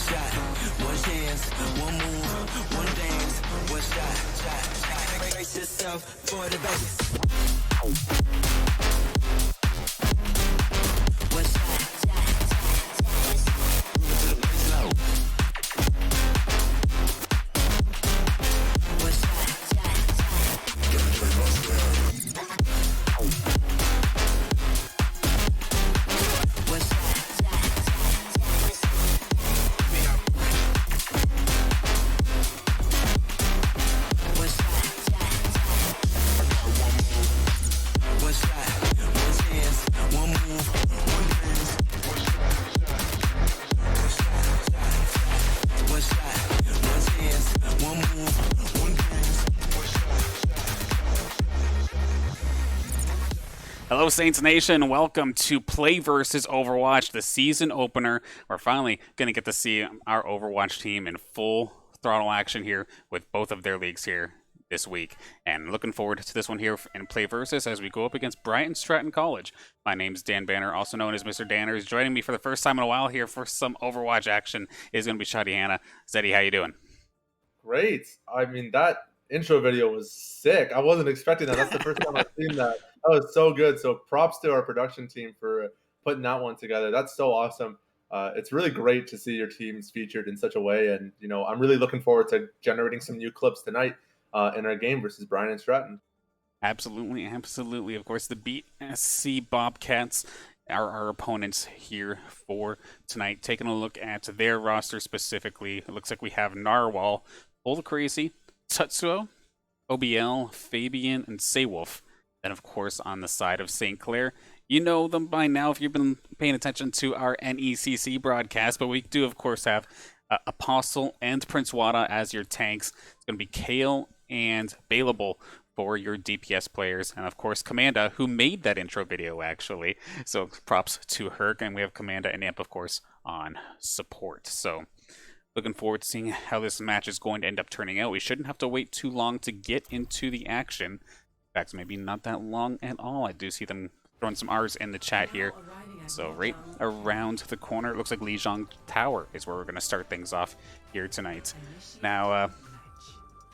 shot, one chance, one move, one dance, one shot. Brace yourself for the bass. One shot. Move to the baseline. One shot. Give it to the Hello, Saints Nation. Welcome to PlayVS Overwatch, the season opener. We're finally going to get to see our Overwatch team in full throttle action here with both of their leagues here this week. And looking forward to this one here in PlayVS as we go up against Bryant and Stratton College. My name's Dan Banner, also known as Mr. Danners. Joining me for the first time in a while here for some Overwatch action is going to be Shadi Hannah. Zeddy, how you doing? Great. I mean, that intro video was sick. I wasn't expecting that. That's the first time I've seen that. That was so good. So props to our production team for putting that one together. That's so awesome. It's really great to see your teams featured in such a way. And, you know, I'm really looking forward to generating some new clips tonight in our game versus Bryant and Stratton. Absolutely, absolutely. Of course, the BSC Bobcats are our opponents here for tonight. Taking a look at their roster specifically, it looks like we have Narwhal, Old Crazy, Tutsuo, OBL, Fabian, and Saywolf. And of course, on the side of St. Clair, you know them by now if you've been paying attention to our NECC broadcast, but we do, of course, have Apostle and Prince Wada as your tanks. It's going to be Kale and Bailable for your DPS players, and of course, Commanda, who made that intro video, actually. So props to her, and we have Commanda and Amp, of course, on support. So looking forward to seeing how this match is going to end up turning out. We shouldn't have to wait too long to get into the action. In fact, maybe not that long at all. I do see them throwing some R's in the chat here. So right around the corner, it looks like Lijiang Tower is where we're going to start things off here tonight. Now,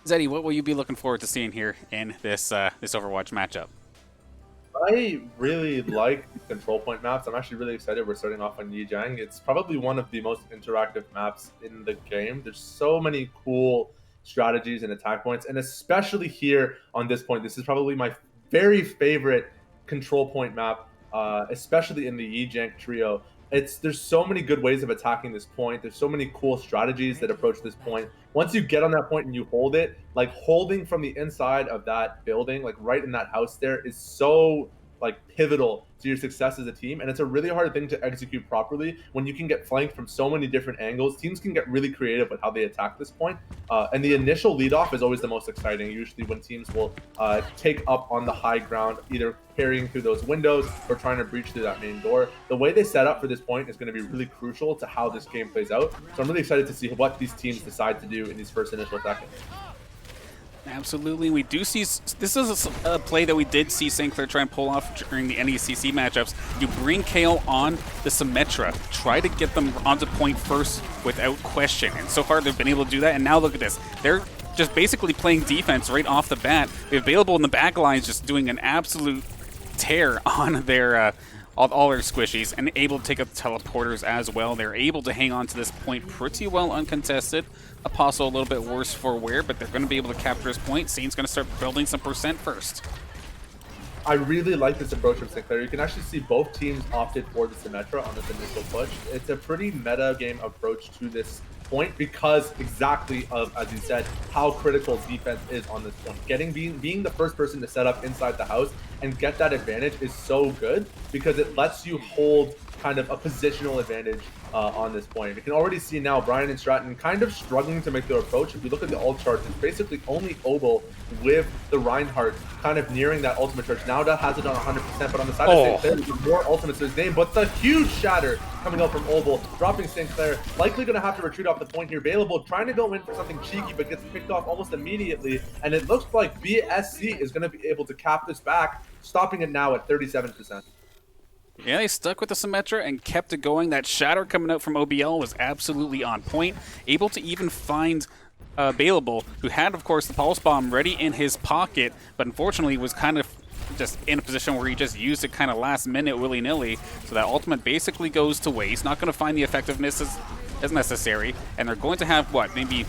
Zeddy, what will you be looking forward to seeing here in this this Overwatch matchup? I really like the control point maps. I'm actually really excited we're starting off on Lijiang. It's probably one of the most interactive maps in the game. There's so many cool strategies and attack points, and especially here on this point, this is probably my very favorite control point map, especially in the Lijiang trio. There's so many good ways of attacking this point. There's so many cool strategies that approach this point. Once you get on that point and you hold it, like holding from the inside of that building, like right in that house there, is so like pivotal to your success as a team. And it's a really hard thing to execute properly when you can get flanked from so many different angles. Teams can get really creative with how they attack this point. And the initial lead off is always the most exciting, usually when teams will take up on the high ground, either carrying through those windows or trying to breach through that main door. The way they set up for this point is going to be really crucial to how this game plays out. So I'm really excited to see what these teams decide to do in these first initial seconds. Absolutely. We do see, this is a play that we did see St. Clair try and pull off during the NECC matchups. You bring Kale on the Symmetra, try to get them onto point first without question. And so far they've been able to do that. And now look at this. They're just basically playing defense right off the bat. They're available in the back lines, just doing an absolute tear on their all their squishies, and able to take up the teleporters as well. They're able to hang on to this point pretty well uncontested. Apostle a little bit worse for wear, but they're going to be able to capture this point. Scene's going to start building some percent first. I really like this approach from St. Clair. You can actually see both teams opted for the Symmetra on this initial push. It's a pretty meta game approach to this point because exactly of, as you said, how critical defense is on this point. Being the first person to set up inside the house and get that advantage is so good because it lets you hold kind of a positional advantage on this point. You can already see now Bryant and Stratton kind of struggling to make their approach. If you look at the ult charts, it's basically only Obel with the Reinhardt kind of nearing that ultimate charge. Now that has it on 100%, but on the side of St. Clair, there's more ultimates to his name, but the huge shatter coming out from Obel, dropping St. Clair, likely going to have to retreat off the point here. Bailable trying to go in for something cheeky, but gets picked off almost immediately, and it looks like BSC is going to be able to cap this back, stopping it now at 37%. Yeah, they stuck with the Symmetra and kept it going. That shatter coming out from OBL was absolutely on point. Able to even find Bailable, who had, of course, the Pulse Bomb ready in his pocket, but unfortunately was kind of just in a position where he just used it kind of last minute willy-nilly. So that ultimate basically goes to waste. Not going to find the effectiveness as necessary. And they're going to have, what, maybe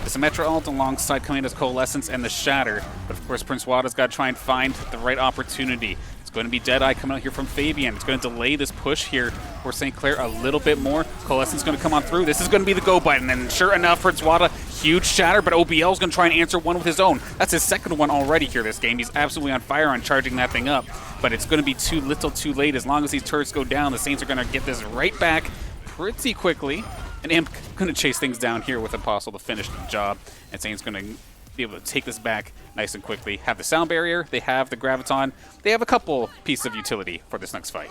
the Symmetra ult alongside Commando's Coalescence and the Shatter. But of course, Prince Wada's got to try and find the right opportunity. It's going to be Deadeye coming out here from Fabian. It's going to delay this push here for St. Clair a little bit more. Coalescence going to come on through. This is going to be the go button. And sure enough, Prince Wada, huge Shatter, but OBL is going to try and answer one with his own. That's his second one already here this game. He's absolutely on fire on charging that thing up. But it's going to be too little too late. As long as these turrets go down, the Saints are going to get this right back pretty quickly. And Imp going to chase things down here with Apostle to finish the job. And Saints going to be able to take this back nice and quickly. Have the sound barrier, they have the Graviton, they have a couple pieces of utility for this next fight.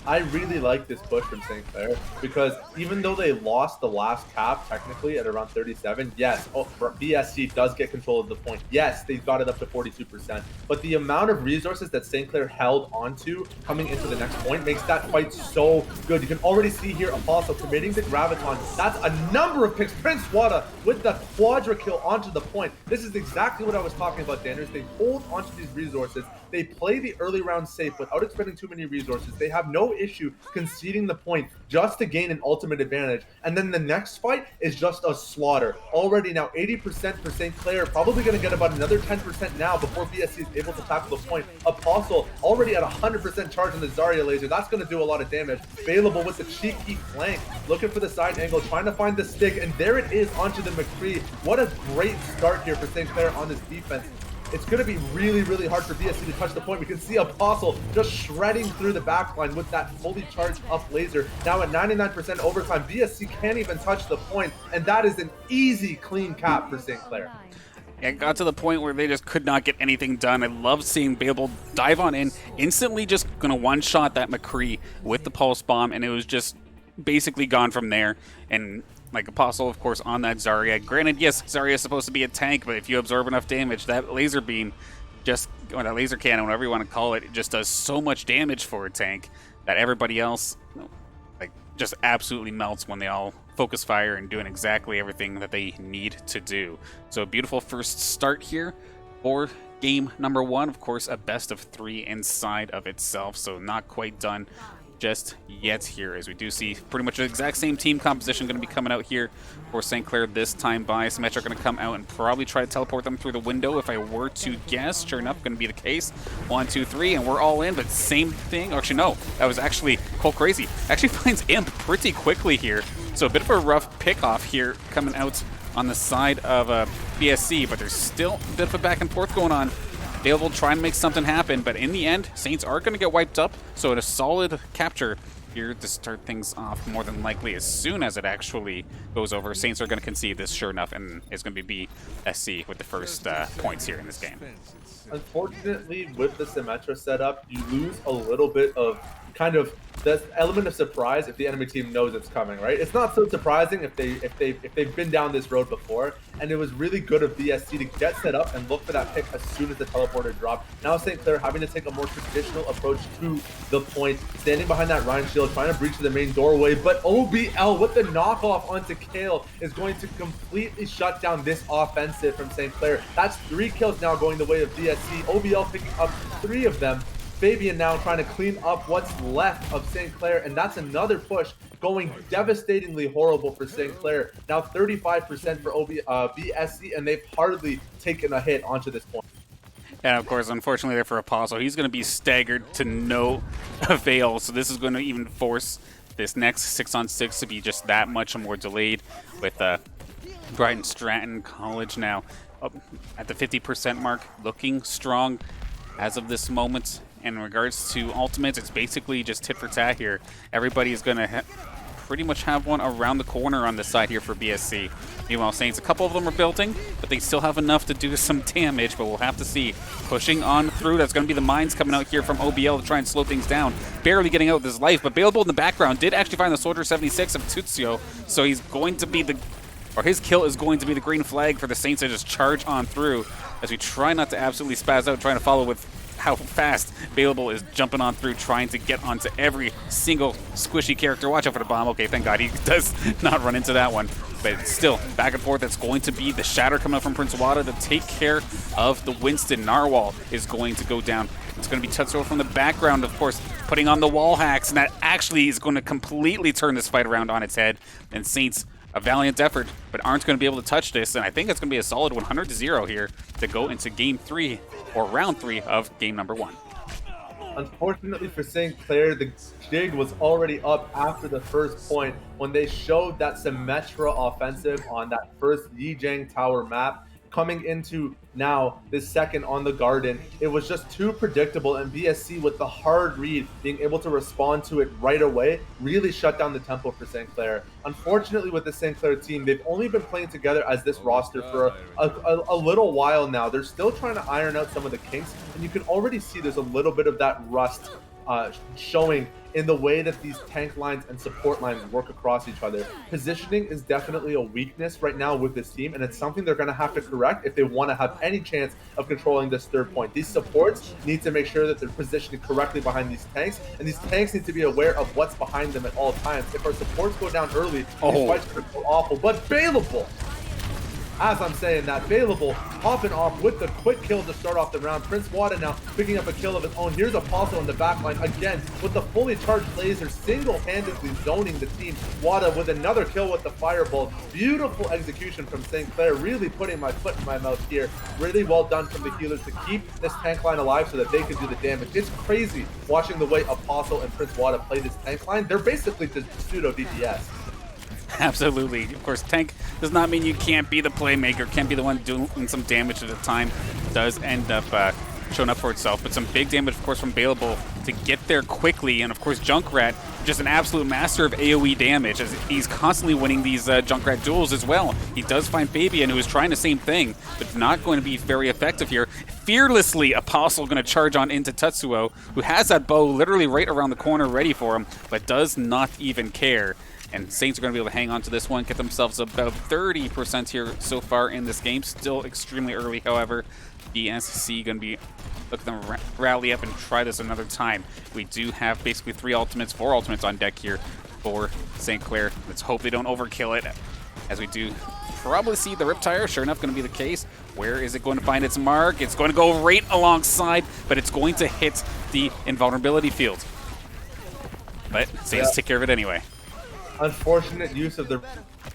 I really like this push from St. Clair because even though they lost the last cap technically at around 37, yes, BSC does get control of the point. Yes, they got it up to 42%, but the amount of resources that St. Clair held onto coming into the next point makes that fight so good. You can already see here Apostle committing the Graviton. That's a number of picks. Prince Wada with the quadra kill onto the point. This is exactly what I was talking about, Danners. They hold onto these resources. They play the early round safe without expending too many resources. They have no issue conceding the point just to gain an ultimate advantage. And then the next fight is just a slaughter. Already now 80% for St. Clair, probably going to get about another 10% now before BSC is able to tackle the point. Apostle already at 100% charge on the Zarya laser. That's going to do a lot of damage. Available with the cheeky flank, looking for the side angle, trying to find the stick, and there it is onto the McCree. What a great start here for St. Clair on this defense. It's going to be really, really hard for BSC to touch the point. We can see Apostle just shredding through the backline with that fully charged up laser. Now at 99% overtime, BSC can't even touch the point, and that is an easy, clean cap for St. Clair. It got to the point where they just could not get anything done. I love seeing Babel dive on in, instantly just going to one-shot that McCree with the Pulse Bomb, and it was just basically gone from there. And like Apostle, of course, on that Zarya. Granted, yes, Zarya is supposed to be a tank, but if you absorb enough damage, that laser beam just, or that laser cannon, whatever you want to call it, it just does so much damage for a tank that everybody else, like, just absolutely melts when they all focus fire and doing exactly everything that they need to do. So a beautiful first start here for game number one. Of course, a best of 3 inside of itself, so not quite done just yet here, as we do see pretty much the exact same team composition going to be coming out here for St. Clair this time by. Symmetra going to come out and probably try to teleport them through the window if I were to guess. Sure enough, going to be the case. 1, 2, 3, and we're all in, but same thing. Actually, no, that was actually Cole Crazy. Actually finds Imp pretty quickly here, so a bit of a rough pick-off here coming out on the side of BSC, but there's still a bit of a back and forth going on. Available to try and make something happen, but in the end, Saints are going to get wiped up, so a solid capture here to start things off, more than likely as soon as it actually goes over. Saints are going to concede this, sure enough, and it's going to be BSC with the first points here in this game. Unfortunately, with the Symmetra setup, you lose a little bit of kind of the element of surprise if the enemy team knows it's coming, right? It's not so surprising if they've been down this road before, and it was really good of BSC to get set up and look for that pick as soon as the teleporter dropped. Now St. Clair having to take a more traditional approach to the point, standing behind that Ryan shield, trying to breach to the main doorway, but OBL with the knockoff onto Kale is going to completely shut down this offensive from St. Clair. That's 3 kills now going the way of BSC. OBL picking up 3 of them. Fabian now trying to clean up what's left of St. Clair, and that's another push going devastatingly horrible for St. Clair. Now 35% for BSC, and they've hardly taken a hit onto this point. And of course, unfortunately there for Apostle, he's going to be staggered to no avail, so this is going to even force this next 6-on-6 to be just that much more delayed, with Bryant Stratton College now up at the 50% mark, looking strong as of this moment. In regards to ultimates, it's basically just tit for tat here. Everybody is going to pretty much have one around the corner on this side here for BSC. Meanwhile, Saints, a couple of them are building, but they still have enough to do some damage, but we'll have to see. Pushing on through, that's going to be the mines coming out here from OBL to try and slow things down. Barely getting out with his life, but Bailable in the background did actually find the Soldier 76 of Tutsio, so he's going to be the, or his kill is going to be the green flag for the Saints to just charge on through, as we try not to absolutely spaz out, trying to follow with how fast Available is jumping on through, trying to get onto every single squishy character. Watch out for the bomb. Okay, thank God he does not run into that one. But still, back and forth, it's going to be the Shatter coming up from Prince Wada to take care of the Winston. Narwhal is going to go down. It's going to be Tetsuo from the background, of course, putting on the wall hacks, and that actually is going to completely turn this fight around on its head. And Saints, a valiant effort, but aren't going to be able to touch this, and I think it's going to be a solid 100-0 here to go into Game 3, or Round 3 of Game number 1. Unfortunately for St. Clair, the jig was already up after the first point when they showed that Symmetra offensive on that first Yijang Tower map. Coming into now this second on the Garden, it was just too predictable, and BSC with the hard read, being able to respond to it right away, really shut down the tempo for St. Clair. Unfortunately with the St. Clair team, they've only been playing together as this roster for a little while now. They're still trying to iron out some of the kinks, and you can already see there's a little bit of that rust showing in the way that these tank lines and support lines work across each other. Positioning is definitely a weakness right now with this team, and it's something they're going to have to correct if they want to have any chance of controlling this third point. These supports need to make sure that they're positioning correctly behind these tanks, and these tanks need to be aware of what's behind them at all times. If our supports go down early, these fights are so awful, but Bailable. As I'm saying that, Bailable hopping off with the quick kill to start off the round. Prince Wada now picking up a kill of his own. Here's Apostle in the backline again with the fully charged laser, single-handedly zoning the team. Wada with another kill with the Fireball. Beautiful execution from St. Clair, really putting my foot in my mouth here. Really well done from the healers to keep this tank line alive so that they can do the damage. It's crazy watching the way Apostle and Prince Wada play this tank line. They're basically just pseudo DPS. Absolutely. Of course, tank does not mean you can't be the playmaker, can't be the one doing some damage at a time. Does end up showing up for itself, but some big damage, of course, from Bailable to get there quickly. And of course, Junkrat, just an absolute master of AoE damage, as he's constantly winning these Junkrat duels as well. He does find Fabian, who is trying the same thing, but not going to be very effective here. Fearlessly, Apostle going to charge on into Tetsuo, who has that bow literally right around the corner ready for him, but does not even care. And Saints are going to be able to hang on to this one, get themselves about 30% here so far in this game. Still extremely early, however. BSC going to be looking to rally up and try this another time. We do have basically 4 ultimates on deck here for St. Clair. Let's hope they don't overkill it, as we do probably see the Riptire. Sure enough, going to be the case. Where is it going to find its mark? It's going to go right alongside, but it's going to hit the invulnerability field. But Saints take care of it anyway. Unfortunate use of the...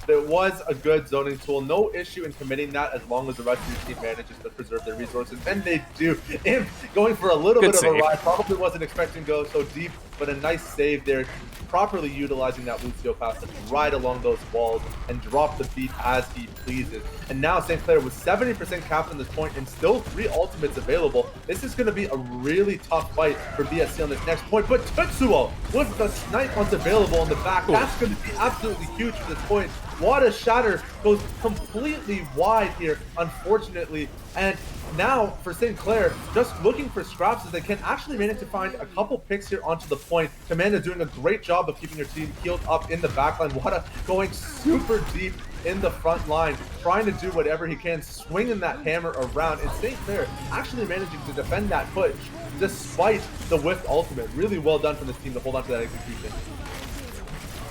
It was a good zoning tool. No issue in committing that as long as the rest of your team manages to preserve their resources. And they do. Imp going for a little bit of a ride. Probably wasn't expecting to go so deep, but a nice save there. Properly utilizing that Lucio pass to ride along those walls and drop the beat as he pleases. And now St. Clair with 70% capped on this point and still 3 ultimates available. This is going to be a really tough fight for BSC on this next point. But Tetsuo with the snipe once available in the back. That's going to be absolutely huge for this point. Wada's Shatter goes completely wide here, unfortunately. And now for St. Clair, just looking for scraps as they can actually manage to find a couple picks here onto the point. Commander doing a great job of keeping your team healed up in the backline. Wada going super deep in the front line, trying to do whatever he can, swinging that hammer around. And St. Clair actually managing to defend that push despite the whiffed ultimate. Really well done from this team to hold on to that execution.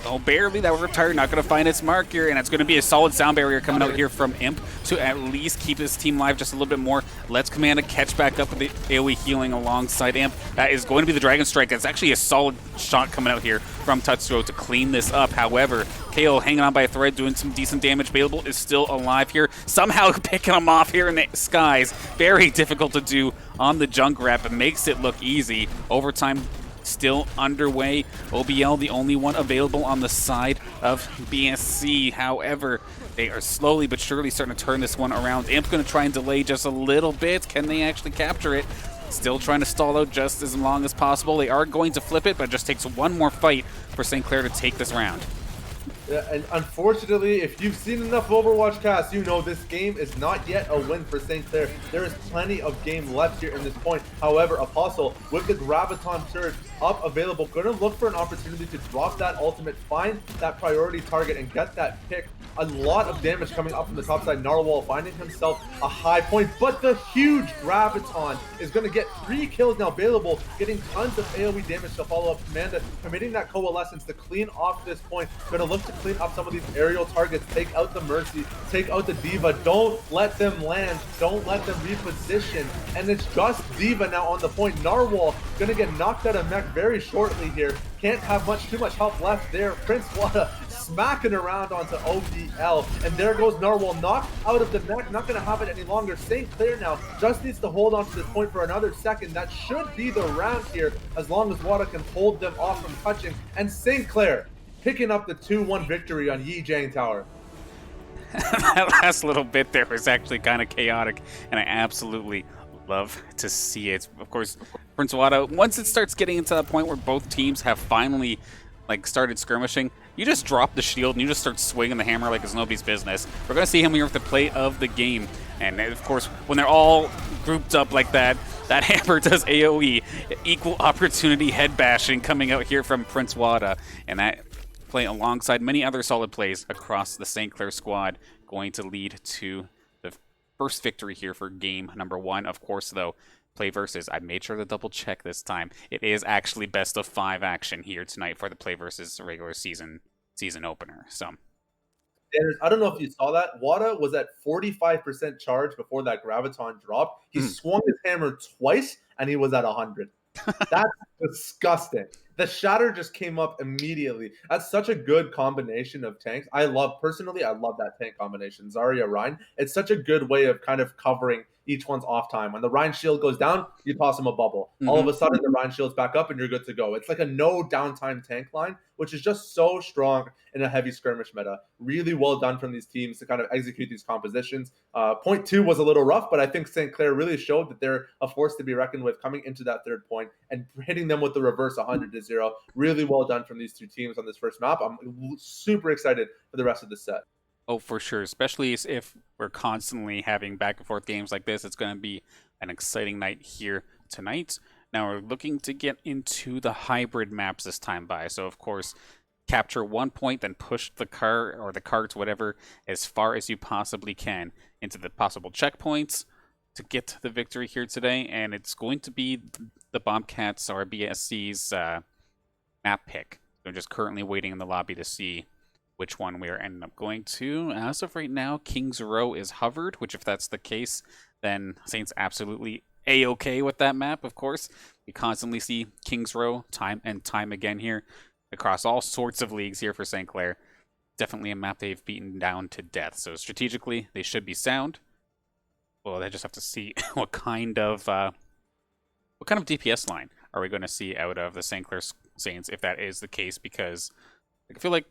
Oh, barely. That Riptire not going to find its mark here, and it's going to be a solid sound barrier coming out here from Imp to at least keep his team live just a little bit more. Let's Commander catch back up with the AoE healing alongside Imp. That is going to be the Dragon Strike. That's actually a solid shot coming out here from Tetsuo to clean this up. However, KO hanging on by a thread, doing some decent damage. Bailable is still alive here, somehow picking him off here in the skies. Very difficult to do on the Junkrat, but makes it look easy. Overtime still underway. OBL the only one available on the side of BSC. However, they are slowly but surely starting to turn this one around. Imp's going to try and delay just a little bit. Can they actually capture it? Still trying to stall out just as long as possible. They are going to flip it, but it just takes one more fight for St. Clair to take this round. Yeah, and unfortunately, if you've seen enough Overwatch casts, you know this game is not yet a win for St. Clair. There is plenty of game left here in this point. However, Apostle, with the Graviton Surge, up, available, gonna look for an opportunity to drop that ultimate, find that priority target, and get that pick. A lot of damage coming up from the top side. Narwhal finding himself a high point, but the huge Graviton is going to get 3 kills now available, getting tons of AoE damage to follow up. Amanda committing that Coalescence to clean off this point. Going to look to clean up some of these aerial targets, take out the Mercy, take out the D.Va. Don't let them land. Don't let them reposition. And it's just D.Va now on the point. Narwhal going to get knocked out of mech very shortly here. Can't have too much health left there. Prince Wada smacking around onto ODL, and there goes Narwhal, knocked out of the mech, not going to have it any longer. St. Clair now just needs to hold on to this point for another second. That should be the round here, as long as Wada can hold them off from touching, and St. Clair picking up the 2-1 victory on Yijang Tower. That last little bit there was actually kind of chaotic, and I absolutely love to see it. Of course, Prince Wada, once it starts getting into that point where both teams have finally started skirmishing, you just drop the shield and you just start swinging the hammer like it's nobody's business. We're going to see him here with the play of the game. And of course, when they're all grouped up like that, that hammer does AoE. Equal opportunity head bashing coming out here from Prince Wada. And that play alongside many other solid plays across the St. Clair squad going to lead to the first victory here for game number 1. Of course, though, PlayVS, I made sure to double check this time. It is actually best of 5 action here tonight for the PlayVS regular season opener. So, I don't know if you saw that. Wada was at 45% charge before that Graviton dropped. He swung his hammer twice, and he was at 100. That's disgusting. The shatter just came up immediately. That's such a good combination of tanks. Personally, I love that tank combination. Zarya, Rein. It's such a good way of kind of covering each one's off time. When the Rein shield goes down, you toss him a bubble. All of a sudden, the Rein shield's back up and you're good to go. It's like a no downtime tank line, which is just so strong in a heavy skirmish meta. Really well done from these teams to kind of execute these compositions. Point 2 was a little rough, but I think St. Clair really showed that they're a force to be reckoned with coming into that third point and hitting them with the reverse 100-0. Really well done from these two teams on this first map. I'm super excited for the rest of the set. Oh, for sure. Especially if we're constantly having back and forth games like this, it's going to be an exciting night here tonight. Now we're looking to get into the hybrid maps this time by. So, of course, capture 1 point, then push the car or the carts, whatever, as far as you possibly can into the possible checkpoints to get the victory here today. And it's going to be the Bobcats or BSC's map pick. They're just currently waiting in the lobby to see which one we are ending up going to. As of right now, King's Row is hovered, which if that's the case, then Saints absolutely A-okay with that map, of course. We constantly see King's Row time and time again here across all sorts of leagues here for St. Clair. Definitely a map they've beaten down to death. So strategically, they should be sound. Well, I just have to see what kind of DPS line are we going to see out of the St. Clair Saints if that is the case, because I feel like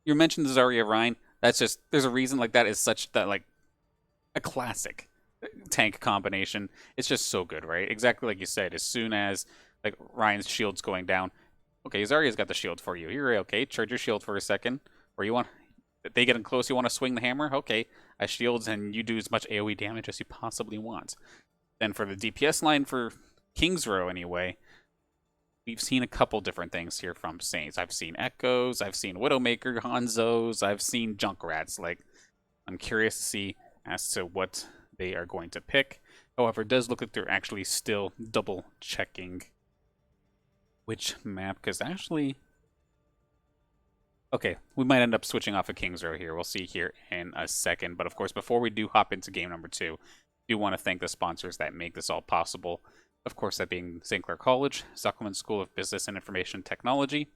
you mentioned the Zarya Rein. That's just, there's a reason that is such that a classic tank combination. It's just so good, right? Exactly like you said. As soon as Ryan's shield's going down, okay, Zarya's got the shield for you. You're okay. Charge your shield for a second. Or if they get in close, you want to swing the hammer. Okay, I shields and you do as much AoE damage as you possibly want. Then for the DPS line for King's Row anyway, we've seen a couple different things here from Saints. I've seen Echoes, I've seen Widowmaker, Hanzos, I've seen Junkrats. I'm curious to see as to what they are going to pick. However, it does look like they're actually still double checking which map, because actually, okay, we might end up switching off of King's Row here. We'll see here in a second. But of course, before we do hop into game number 2, I do want to thank the sponsors that make this all possible. Of course, that being St. Clair College, Zuckerman School of Business and Information Technology,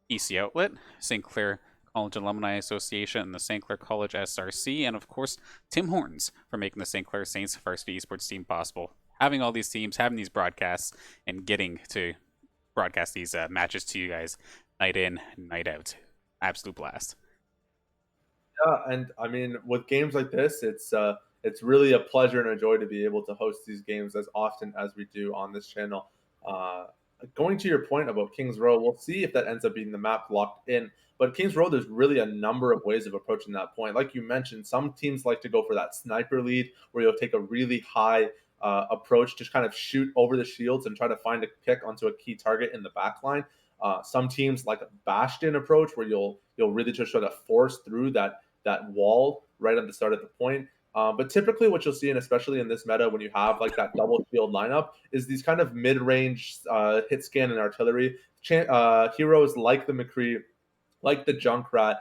EC Outlet, St. Clair College Alumni Association, and the St. Clair College SRC, and of course, Tim Hortons for making the St. Clair Saints varsity esports team possible. Having all these teams, having these broadcasts, and getting to broadcast these matches to you guys night in, night out. Absolute blast. Yeah, and I mean, with games like this, it's really a pleasure and a joy to be able to host these games as often as we do on this channel. Going to your point about King's Row, we'll see if that ends up being the map locked in. But King's Row, there's really a number of ways of approaching that point. Like you mentioned, some teams like to go for that sniper lead where you'll take a really high approach to kind of shoot over the shields and try to find a pick onto a key target in the backline. Some teams like a Bastion approach where you'll really just try to force through that wall right at the start of the point. But typically what you'll see, and especially in this meta when you have like that double shield lineup, is these kind of mid-range hit scan and artillery heroes like the McCree, like the Junkrat,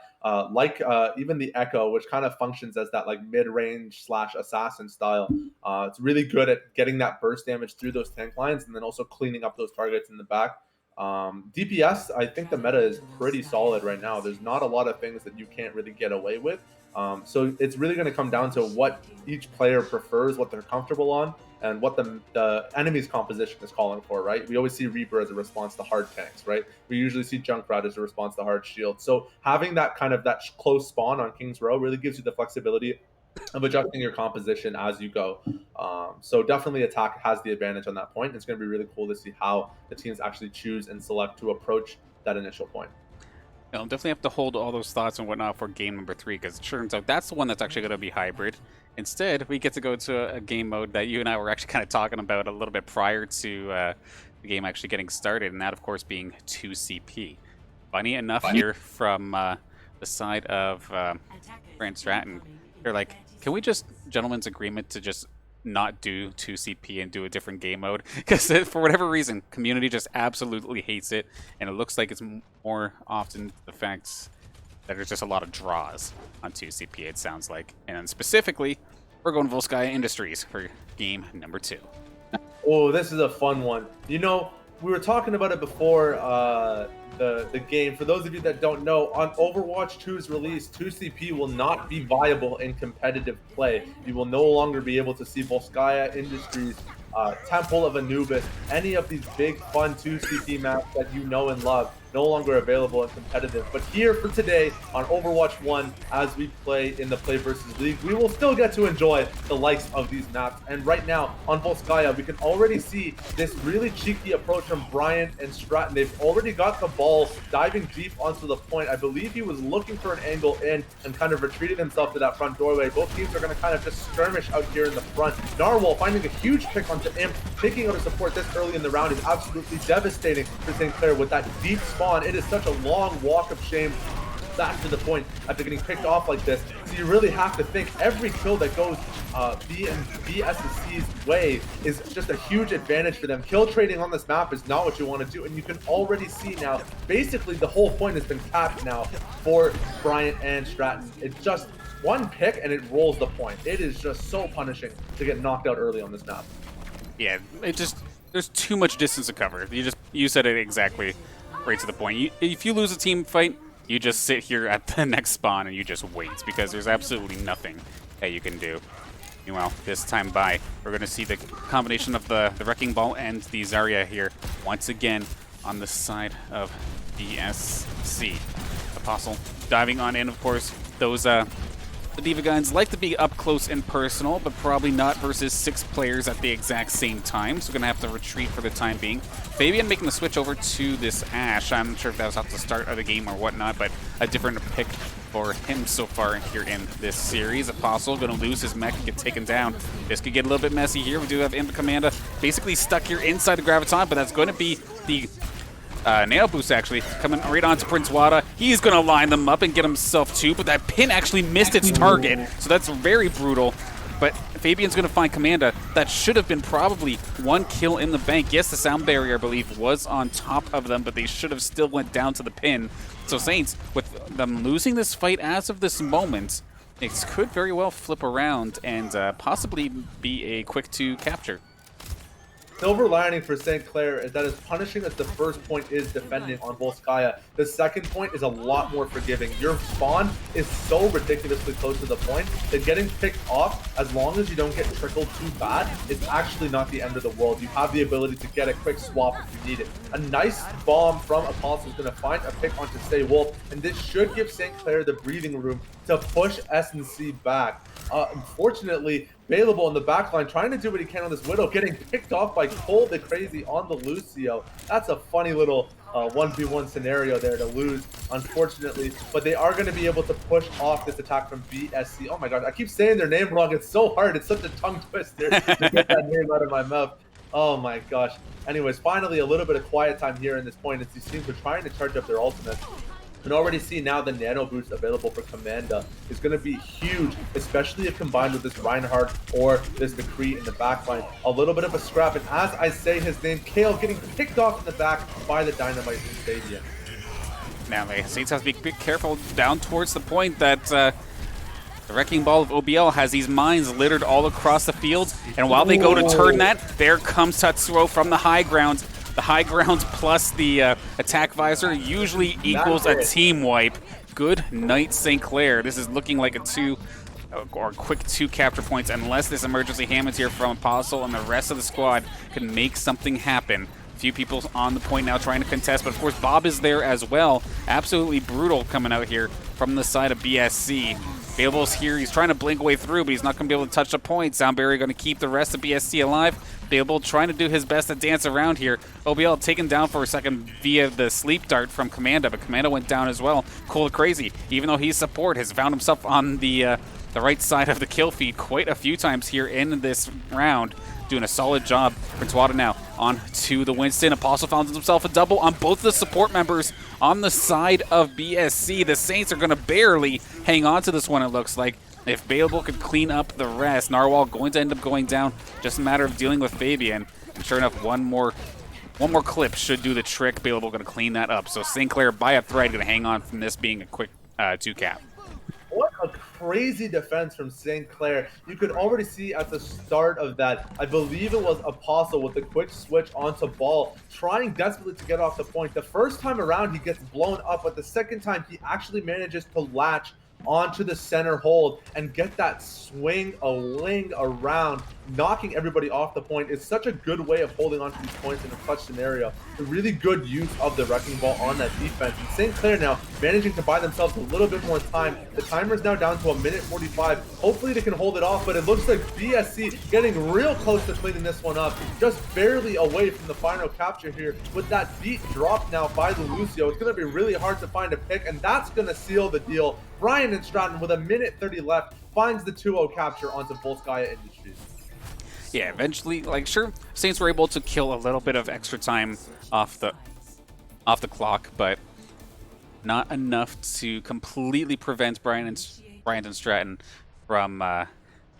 like even the Echo, which kind of functions as that like mid-range / assassin style. It's really good at getting that burst damage through those tank lines and then also cleaning up those targets in the back. DPS, I think the meta is pretty solid right now. There's not a lot of things that you can't really get away with. So it's really going to come down to what each player prefers, what they're comfortable on, and what the enemy's composition is calling for, right? We always see Reaper as a response to hard tanks, right? We usually see Junkrat as a response to hard shield. So having that kind of that close spawn on King's Row really gives you the flexibility of adjusting your composition as you go. So definitely attack has the advantage on that point. It's going to be really cool to see how the teams actually choose and select to approach that initial point. I'll definitely have to hold all those thoughts and whatnot for game number 3, because it turns out that's the one that's actually going to be hybrid. Instead, we get to go to a game mode that you and I were actually kind of talking about a little bit prior to the game actually getting started, and that, of course, being 2CP. Funny enough here from the side of Bryant Stratton, they're like, can we just, gentlemen's agreement to just not do 2CP and do a different game mode? Because for whatever reason, community just absolutely hates it, and it looks like it's more often the fact that there's just a lot of draws on 2CP, it sounds like. And specifically, we're going Volskaya Industries for game number 2. Oh, this is a fun one. You know, we were talking about it before the game. For those of you that don't know, on Overwatch 2's release, 2CP will not be viable in competitive play. You will no longer be able to see Volskaya Industries, Temple of Anubis, any of these big, fun 2CP maps that you know and love, no longer available in competitive. But here for today on Overwatch 1, as we play in the PlayVS League, we will still get to enjoy the likes of these maps. And right now on Volskaya, we can already see this really cheeky approach from Bryant and Stratton. They've already got the ball diving deep onto the point. I believe he was looking for an angle in and kind of retreated himself to that front doorway. Both teams are going to kind of just skirmish out here in the front. Narwhal finding a huge pick onto Imp. Taking out a support this early in the round is absolutely devastating for St. Clair with that deep spawn. It is such a long walk of shame back to the point after getting picked off like this. So you really have to think every kill that goes BSC's way is just a huge advantage for them. Kill trading on this map is not what you want to do, and you can already see now, basically the whole point has been capped now for Bryant and Stratton. It's just one pick and it rolls the point. It is just so punishing to get knocked out early on this map. Yeah, there's too much distance to cover. You said it exactly right to the point. If you lose a team fight, you just sit here at the next spawn and you just wait, because there's absolutely nothing that you can do. Meanwhile, this time by, we're going to see the combination of the Wrecking Ball and the Zarya here once again on the side of BSC. Apostle diving on in, of course. Those the D.Va guns like to be up close and personal, but probably not versus 6 players at the exact same time, so we're going to have to retreat for the time being. Fabian making the switch over to this Ashe. I'm not sure if that was at the start of the game or whatnot, but a different pick for him so far here in this series. Apostle going to lose his mech and get taken down. This could get a little bit messy here. We do have Imp Commanda basically stuck here inside the Graviton, but that's going to be the nail boost actually coming right onto Prince Wada. He's going to line them up and get himself too, but that pin actually missed its target, so that's very brutal. But Fabian's going to find Commanda. That should have been probably 1 kill in the bank. Yes, the sound barrier, I believe, was on top of them, but they should have still went down to the pin. So Saints, with them losing this fight as of this moment, it could very well flip around and possibly be a quick to capture. Silver lining for St. Clair is that as punishing as the first point is defending on Volskaya, the second point is a lot more forgiving. Your spawn is so ridiculously close to the point that getting picked off, as long as you don't get trickled too bad, is actually not the end of the world. You have the ability to get a quick swap if you need it. A nice bomb from Apostle is going to find a pick onto Stay Wolf, and this should give St. Clair the breathing room to push S&C back. Unfortunately, available in the backline, trying to do what he can on this Widow, getting picked off by Cole the Crazy on the Lucio. That's a funny little 1v1 scenario there to lose, unfortunately. But they are going to be able to push off this attack from BSC. Oh my god, I keep saying their name wrong. It's so hard. It's such a tongue twister to get that name out of my mouth. Oh my gosh. Anyways, finally a little bit of quiet time here in this point as these teams are trying to charge up their ultimates. And already see now the nano boost available for Commanda is going to be huge, especially if combined with this Reinhardt or this McCree in the backline. A little bit of a scrap, and as I say his name, Kale getting picked off in the back by the Dynamite in Stadium. Now the Saints have to be careful down towards the point that the Wrecking Ball of OBL has these mines littered all across the field, and while they go to turn that, there comes Tatsuo from the high ground. The high ground plus the attack visor usually equals a team wipe. Good night, St. Clair. This is looking like a quick 2 capture points, unless this emergency hammers here from Apostle and the rest of the squad can make something happen. A few people on the point now trying to contest, but of course Bob is there as well. Absolutely brutal coming out here from the side of BSC. Babel's here. He's trying to blink away through, but he's not going to be able to touch the point. Soundberry going to keep the rest of BSC alive. Babel trying to do his best to dance around here. OBL taken down for a second via the sleep dart from Commanda, but Commanda went down as well. Cole Crazy, even though he's support, has found himself on the right side of the kill feed quite a few times here in this round. Doing a solid job. Prince Wada now on to the Winston. Apostle found himself a double on both the support members on the side of BSC. The Saints are going to barely hang on to this one, it looks like. If Baleable could clean up the rest, Narwhal going to end up going down. Just a matter of dealing with Fabian. And sure enough, one more clip should do the trick. Baleable going to clean that up. So St. Clair by a thread going to hang on from this being a quick 2-cap. What a crazy defense from St. Clair. You could already see at the start of that, I believe it was Apostle with the quick switch onto Ball, trying desperately to get off the point. The first time around, he gets blown up, but the second time, he actually manages to latch onto the center hold and get that swing a ling around, knocking everybody off the point. Is such a good way of holding on to these points in a clutch scenario. A really good use of the Wrecking Ball on that defense. And St. Clair now managing to buy themselves a little bit more time. The timer's now down to 1:45. Hopefully they can hold it off, but it looks like BSC getting real close to cleaning this one up. Just barely away from the final capture here. With that beat dropped now by the Lucio, it's going to be really hard to find a pick, and that's going to seal the deal. Bryant and Stratton with 1:30 left finds the 2-0 capture onto Volskaya Industries. Yeah, eventually, like, sure, Saints were able to kill a little bit of extra time off the clock, but not enough to completely prevent Bryant and Stratton from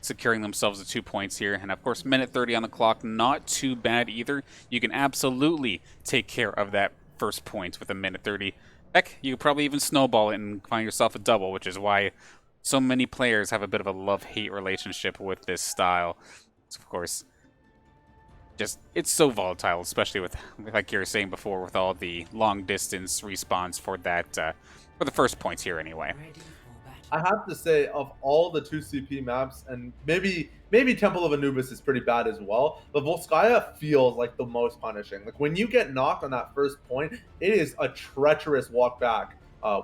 securing themselves the 2 points here. And of course, 1:30 on the clock, not too bad either. You can absolutely take care of that first point with 1:30. Heck, you could probably even snowball it and find yourself a double, which is why so many players have a bit of a love-hate relationship with this style. It's, of course, just, it's so volatile, especially with, like you were saying before, with all the long-distance respawns for that, for the first points here anyway. I have to say, of all the 2CP maps, and maybe Temple of Anubis is pretty bad as well, but Volskaya feels like the most punishing. Like, when you get knocked on that first point, it is a treacherous walk back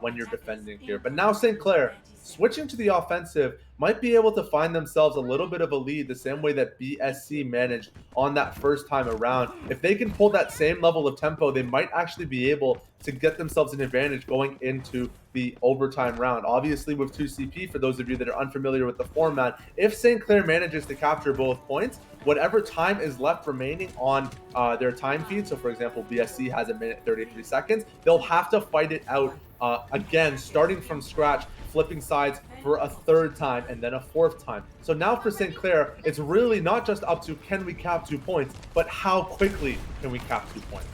when you're defending here. But now St. Clair, switching to the offensive, might be able to find themselves a little bit of a lead the same way that BSC managed on that first time around. If they can pull that same level of tempo, they might actually be able to get themselves an advantage going into the overtime round. Obviously, with 2CP, for those of you that are unfamiliar with the format, if St. Clair manages to capture both points, whatever time is left remaining on their time feed, so for example, BSC has 1:33 seconds, they'll have to fight it out again, starting from scratch, flipping sides for a third time and then a fourth time. So now for St. Clair, it's really not just up to can we cap 2 points, but how quickly can we cap 2 points?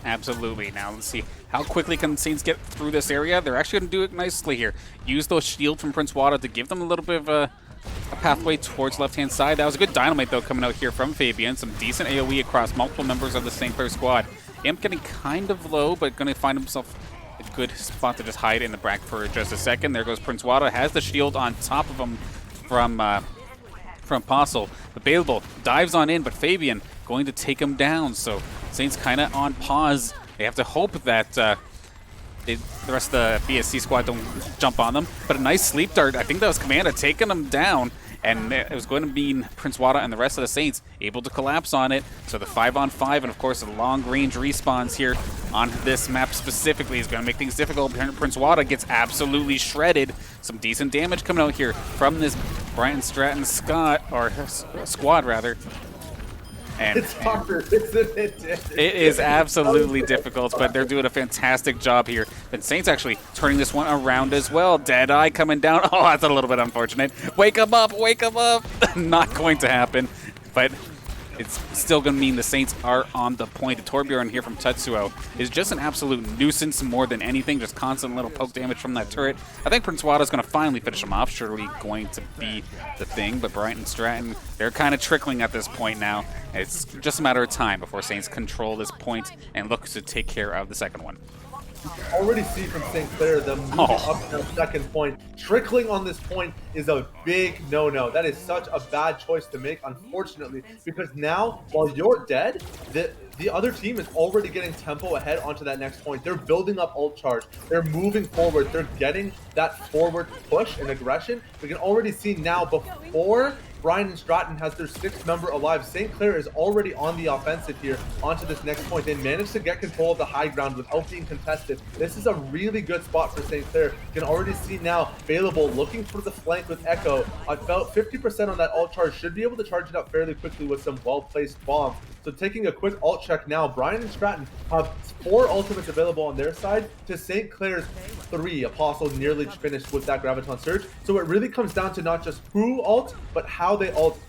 Absolutely. Now let's see how quickly can Saints get through this area. They're actually going to do it nicely here. Use those shield from Prince Wada to give them a little bit of a pathway towards left-hand side. That was a good dynamite though coming out here from Fabian. Some decent AoE across multiple members of the St. Clair squad. Imp getting kind of low, but going to find himself a good spot to just hide in the brack for just a second. There goes Prince Wada, has the shield on top of him from Apostle. Available, dives on in, but Fabian going to take him down. So Saints kind of on pause. They have to hope that the rest of the BSC squad don't jump on them. But a nice sleep dart. I think that was Commanda taking them down. And it was going to mean Prince Wada and the rest of the Saints able to collapse on it. So the 5-on-5 and, of course, the long-range respawns here on this map specifically is going to make things difficult. Prince Wada gets absolutely shredded. Some decent damage coming out here from this Bryant Stratton squad, rather. And it's hard, isn't it? It is absolutely difficult, but they're doing a fantastic job here. And Saints actually turning this one around as well. Deadeye coming down. Oh, that's a little bit unfortunate. Wake him up, wake him up. Not going to happen, but it's still going to mean the Saints are on the point. The Torbjorn here from Tetsuo is just an absolute nuisance more than anything. Just constant little poke damage from that turret. I think Prince Wada is going to finally finish him off. Surely going to be the thing, but Bryant and Stratton, they're kind of trickling at this point now. It's just a matter of time before Saints control this point and look to take care of the second one. Already see from St. Clair them moving up to the second point. Trickling on this point is a big no-no. That is such a bad choice to make, unfortunately, because now, while you're dead, the other team is already getting tempo ahead onto that next point. They're building up ult charge. They're moving forward. They're getting that forward push and aggression. We can already see now, before Bryant and Stratton has their 6th member alive, St. Clair is already on the offensive here onto this next point. They managed to get control of the high ground without being contested. This is a really good spot for St. Clair. You can already see now Available looking for the flank with Echo. About 50% on that ult charge, should be able to charge it up fairly quickly with some well-placed bombs. So taking a quick ult check now, Bryant and Stratton have 4 ultimates available on their side to St. Clair's 3. Apostle nearly finished with that Graviton Surge. So it really comes down to not just who ult, but how they ult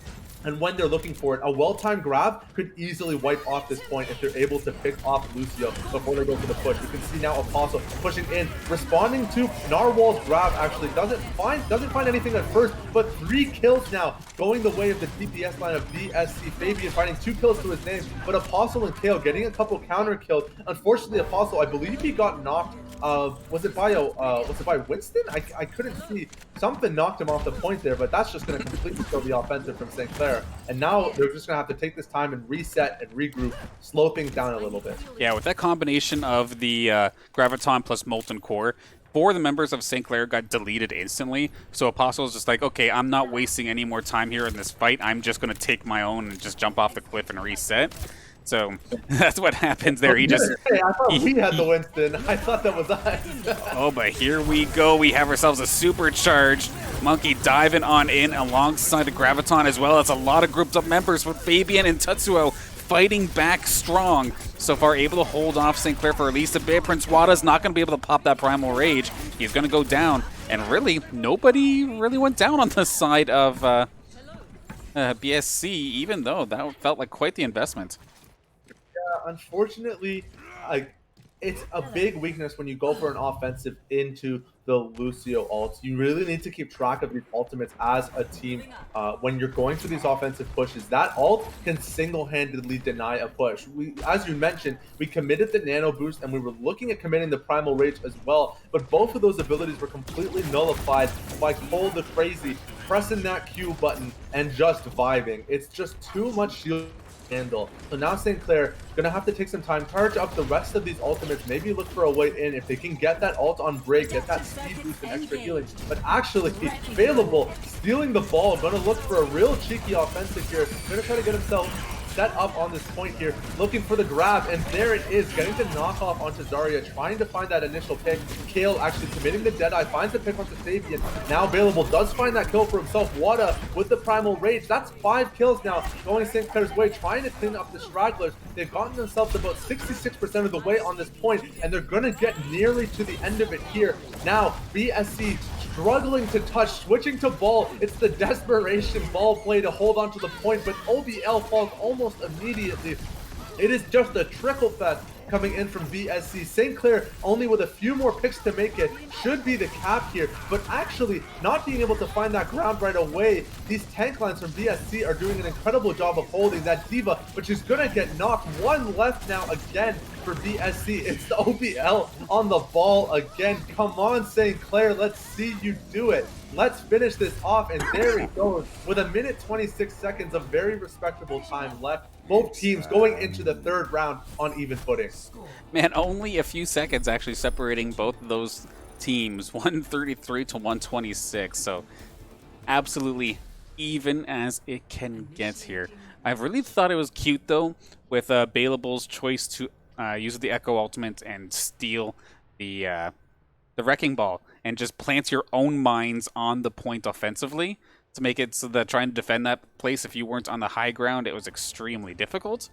and when they're looking for it. A well-timed grab could easily wipe off this point if they're able to pick off Lucio before they go for the push. You can see now Apostle pushing in, responding to Narwhal's grab. Actually doesn't find anything at first, but 3 kills now, going the way of the DPS line of BSC. Fabian finding 2 kills to his name, but Apostle and Kale getting a couple counter kills. Unfortunately, Apostle, I believe he got knocked. Was it by Winston? I couldn't see. Something knocked him off the point there, but that's just going to completely kill the offensive from St. Clair. And now they're just going to have to take this time and reset and regroup, slow things down a little bit. Yeah, with that combination of the Graviton plus Molten Core, 4 of the members of St. Clair got deleted instantly. So Apostle's just like, okay, I'm not wasting any more time here in this fight. I'm just going to take my own and just jump off the cliff and reset. So that's what happens there. He just... Hey, I thought we had the Winston. I thought that was us. Oh, but here we go. We have ourselves a supercharged Monkey diving on in alongside the Graviton, as well as a lot of grouped up members with Fabian and Tetsuo fighting back strong. So far able to hold off St. Clair for at least a bit. Prince Wada's not going to be able to pop that Primal Rage. He's going to go down. And really, nobody really went down on the side of BSC, even though that felt like quite the investment. Unfortunately, it's a big weakness when you go for an offensive into the Lucio ults. You really need to keep track of these ultimates as a team when you're going for these offensive pushes. That ult can single-handedly deny a push. As you mentioned, we committed the Nano Boost and we were looking at committing the Primal Rage as well, but both of those abilities were completely nullified by Cole the Crazy pressing that Q button and just vibing. It's just too much shield handle. So now St. Clair gonna have to take some time, charge up the rest of these ultimates, maybe look for a way in if they can get that ult on break, get that speed boost and extra healing. But actually, Available stealing the ball, gonna look for a real cheeky offensive here, gonna try to get himself set up on this point here, looking for the grab, and there it is, getting to knock off onto Zarya, trying to find that initial pick. Kale actually committing the Deadeye, finds the pick onto Fabian. Now Available does find that kill for himself. Wada with the Primal Rage. That's 5 kills now, going St. Clair's way, trying to clean up the stragglers. They've gotten themselves about 66% of the way on this point, and they're gonna get nearly to the end of it here. Now, BSC struggling to touch, switching to ball. It's the desperation ball play to hold on to the point, but OBL falls almost immediately. It is just a trickle fest coming in from BSC. St. Clair only with a few more picks to make it should be the cap here, but actually not being able to find that ground right away. These tank lines from BSC are doing an incredible job of holding that Diva, but she's gonna get knocked. One left now again for BSC. It's the OBL on the ball again. Come on, St. Clair, let's see you do it. Let's finish this off, and there it goes. With 1:26 of very respectable time left. Both teams going into the third round on even footing. Man, only a few seconds actually separating both of those teams, 133 to 126. So absolutely even as it can get here. I really thought it was cute though, with Bailable's choice to use the Echo Ultimate and steal the Wrecking Ball and just plant your own mines on the point offensively to make it so that trying to defend that place, if you weren't on the high ground, it was extremely difficult.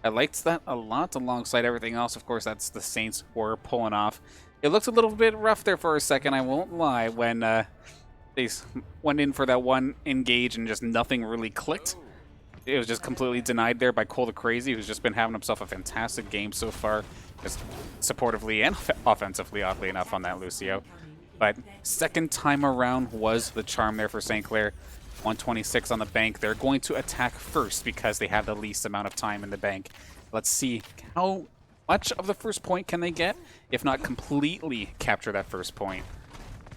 I liked that a lot alongside everything else. Of course, that's the Saints were pulling off. It looked a little bit rough there for a second, I won't lie, when they went in for that one engage and just nothing really clicked. It was just completely denied there by Cole the Crazy, who's just been having himself a fantastic game so far, just supportively and offensively, oddly enough, on that Lucio. But second time around was the charm there for St. Clair. 126 on the bank. They're going to attack first because they have the least amount of time in the bank. Let's see how much of the first point can they get, if not completely capture that first point.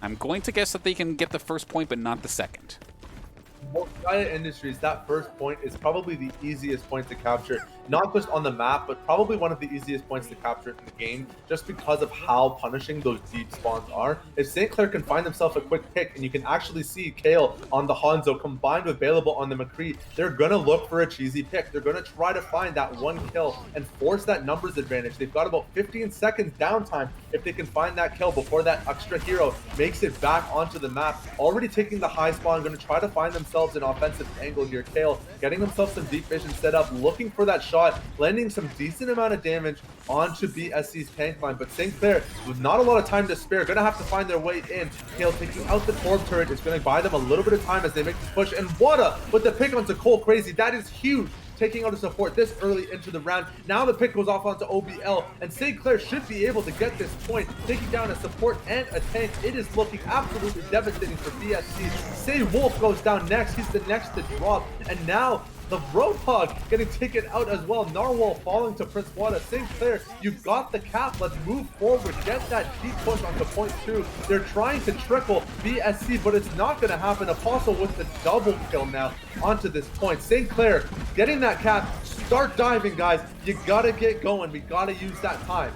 I'm going to guess that they can get the first point, but not the second. Most Riot Industries, that first point is probably the easiest point to capture, not just on the map, but probably one of the easiest points to capture in the game, just because of how punishing those deep spawns are. If St. Clair can find themselves a quick pick, and you can actually see Kale on the Hanzo combined with Bailable on the McCree, they're going to look for a cheesy pick. They're going to try to find that one kill and force that numbers advantage. They've got about 15 seconds downtime if they can find that kill before that extra hero makes it back onto the map. Already taking the high spawn, going to try to find themselves an offensive angle here. Kale getting himself some deep vision set up, looking for that shot, landing some decent amount of damage onto BSC's tank line. But St. Clair, with not a lot of time to spare, going to have to find their way in. Kale taking out the Torb turret is going to buy them a little bit of time as they make this push. And Wada with the pick onto Cole Crazy. That is huge. Taking out a support this early into the round. Now the pick goes off onto OBL, and St. Clair should be able to get this point, taking down a support and a tank. It is looking absolutely devastating for BSC. Say Wolf goes down next. He's the next to drop, and now the Roadhog getting taken out as well. Narwhal falling to Prince Wada. St. Clair, you got the cap. Let's move forward. Get that deep push onto point 2. They're trying to trickle BSC, but it's not going to happen. Apostle with the double kill now onto this point. St. Clair getting that cap. Start diving, guys. You got to get going. We got to use that time.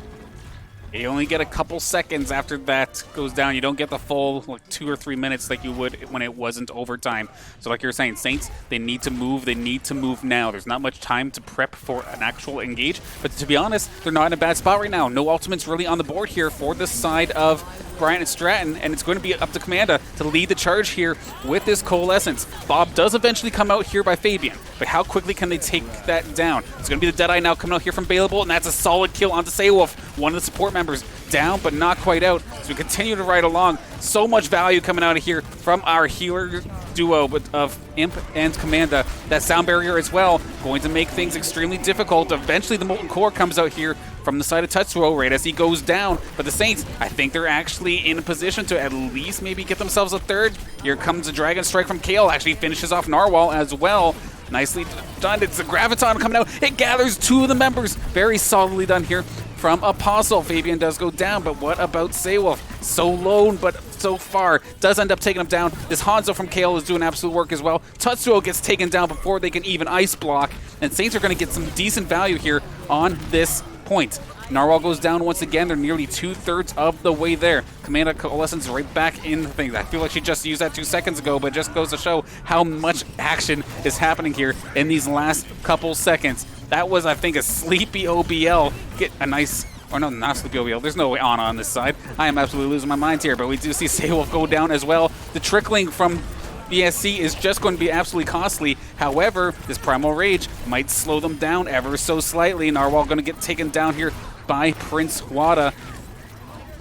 You only get a couple seconds after that goes down. You don't get the full 2 or 3 minutes like you would when it wasn't overtime. So like you're saying, Saints, they need to move. They need to move now. There's not much time to prep for an actual engage. But to be honest, they're not in a bad spot right now. No ultimates really on the board here for the side of Bryant and Stratton, and it's going to be up to Commanda to lead the charge here with this Coalescence. Bob does eventually come out here by Fabian, but how quickly can they take that down? It's going to be the Deadeye now coming out here from Bailable, and that's a solid kill onto Saywolf, one of the support members. Down, but not quite out. So we continue to ride along. So much value coming out of here from our healer duo of Imp and Commanda. That sound barrier as well, going to make things extremely difficult. Eventually the Molten Core comes out here from the side of Tetsuo right as he goes down. But the Saints, I think they're actually in a position to at least maybe get themselves a third. Here comes a Dragon Strike from Kale. Actually finishes off Narwhal as well. Nicely done. It's the Graviton coming out. It gathers 2 of the members. Very solidly done here from Apostle. Fabian does go down, but what about Saywolf? So lone, but so far. Does end up taking him down. This Hanzo from Kale is doing absolute work as well. Tetsuo gets taken down before they can even ice block, and Saints are going to get some decent value here on this point. Narwhal goes down once again. They're nearly 2/3 of the way there. Commanda Coalescence right back in the thing. I feel like she just used that 2 seconds ago, but it just goes to show how much action is happening here in these last couple seconds. That was, I think, a sleepy OBL. Get a nice, or no, not sleepy OBL. There's no Ana on this side. I am absolutely losing my mind here, but we do see Saywolf go down as well. The trickling from BSC is just going to be absolutely costly. However, this Primal Rage might slow them down ever so slightly. Narwhal going to get taken down here by Prince Wada.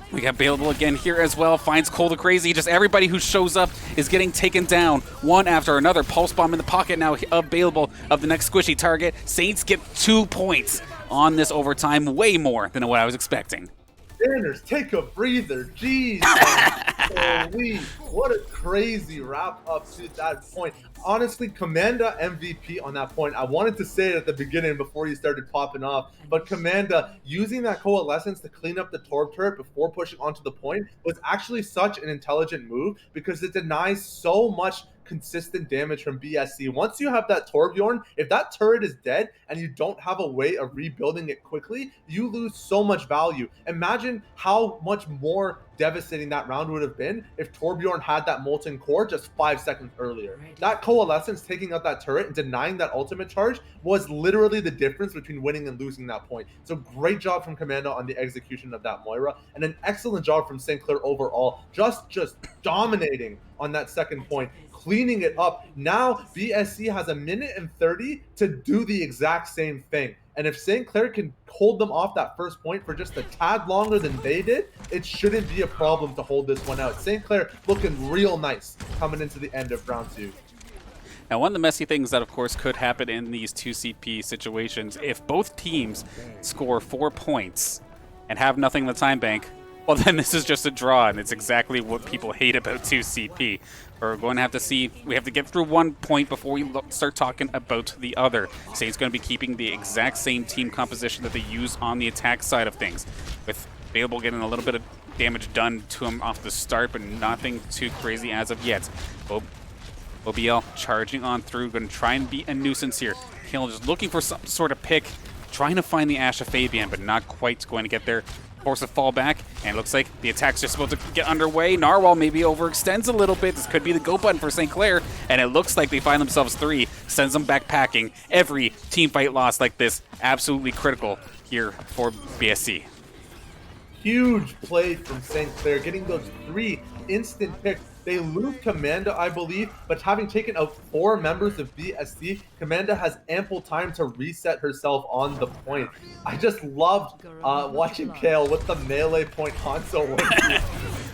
We got Bailable again here as well. Finds Cole the Crazy. Just everybody who shows up is getting taken down one after another. Pulse Bomb in the pocket now of Bailable of the next squishy target. Saints get 2 points on this overtime. Way more than what I was expecting. Sanders, take a breather. Jeez. Holy, what a crazy wrap up to that point. Honestly, Commanda MVP on that point. I wanted to say it at the beginning before you started popping off, but Commanda using that coalescence to clean up the Torb turret before pushing onto the point was actually such an intelligent move because it denies so much consistent damage from BSC. Once you have that Torbjorn, if that turret is dead and you don't have a way of rebuilding it quickly, you lose so much value. Imagine how much more devastating that round would have been if Torbjorn had that molten core just 5 seconds earlier. That coalescence taking out that turret and denying that ultimate charge was literally the difference between winning and losing that point. So great job from Commando on the execution of that Moira, and an excellent job from St. Clair overall, just dominating on that second point, cleaning it up. Now BSC has a minute and 30 to do the exact same thing. And if St. Clair can hold them off that first point for just a tad longer than they did, it shouldn't be a problem to hold this one out. St. Clair looking real nice coming into the end of round 2. Now, one of the messy things that, of course, could happen in these 2CP situations, if both teams score 4 points and have nothing in the time bank, well, then this is just a draw, and it's exactly what people hate about 2CP. We're going to have to see, we have to get through 1 point before we start talking about the other. Saint's going to be keeping the exact same team composition that they use on the attack side of things, with Available getting a little bit of damage done to him off the start, but nothing too crazy as of yet. OBL charging on through, going to try and be a nuisance here. Hill just looking for some sort of pick, trying to find the Ashe of Fabian, but not quite going to get there. Force a fall back, and it looks like the attack's just about to get underway. Narwhal maybe overextends a little bit. This could be the go button for St. Clair, and it looks like they find themselves 3, sends them back packing. Every team fight loss like this, absolutely critical here for BSC. Huge play from St. Clair, getting those 3 instant picks. They lose Commanda, I believe, but having taken out 4 members of BSC, Commanda has ample time to reset herself on the point. I just loved watching Kale with the melee point console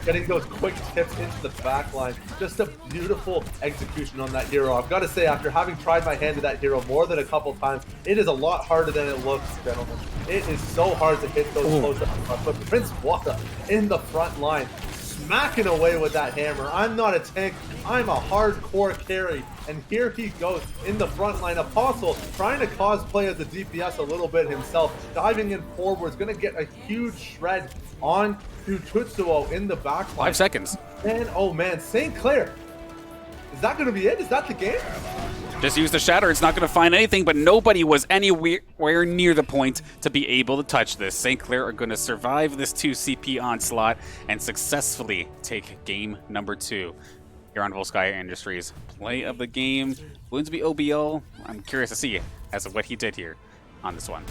getting those quick tips into the back line. Just a beautiful execution on that hero. I've got to say, after having tried my hand to that hero more than a couple times, it is a lot harder than it looks, gentlemen. It is so hard to hit those close-ups. But Prince Wada in the front line, smacking away with that hammer. I'm not a tank, I'm a hardcore carry. And here he goes in the front line. Apostle trying to cosplay as a DPS a little bit himself, diving in forwards, gonna get a huge shred on to Tutsuo in the back line. 5 seconds. And oh man, St. Clair. Is that gonna be it? Is that the game? Just use the shatter. It's not going to find anything, but nobody was anywhere near the point to be able to touch this. St. Clair are going to survive this 2CP onslaught and successfully take game number 2 here on Volskaya Industries. Play of the game, Bloomsby OBL. I'm curious to see as of what he did here on this one.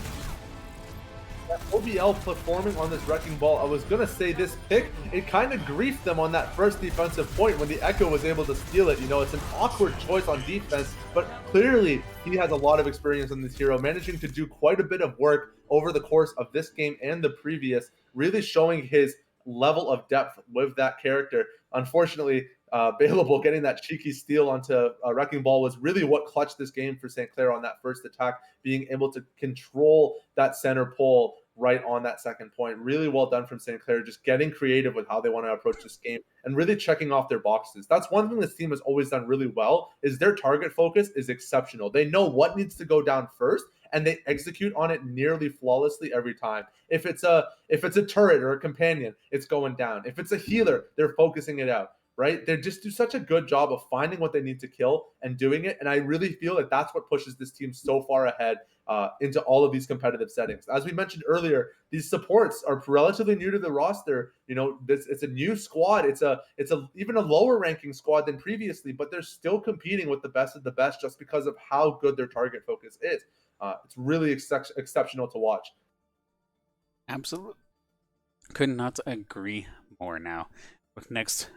OBL performing on this wrecking ball. I was gonna say this pick, it kind of griefed them on that first defensive point when the Echo was able to steal it. You know, it's an awkward choice on defense, but clearly he has a lot of experience on this hero, managing to do quite a bit of work over the course of this game and the previous, really showing his level of depth with that character. Unfortunately, Available getting that cheeky steal onto a wrecking ball was really what clutched this game for St. Clair on that first attack, being able to control that center pole right on that second point. Really well done from St. Clair, just getting creative with how they want to approach this game and really checking off their boxes. That's one thing this team has always done really well, is their target focus is exceptional. They know what needs to go down first, and they execute on it nearly flawlessly every time. If it's a turret or a companion, it's going down. If it's a healer, they're focusing it out. Right? They just do such a good job of finding what they need to kill and doing it. And I really feel that that's what pushes this team so far ahead into all of these competitive settings. As we mentioned earlier, these supports are relatively new to the roster. You know, it's a new squad. It's even a lower ranking squad than previously, but they're still competing with the best of the best just because of how good their target focus is. It's really exceptional to watch. Absolutely. Could not agree more now. With next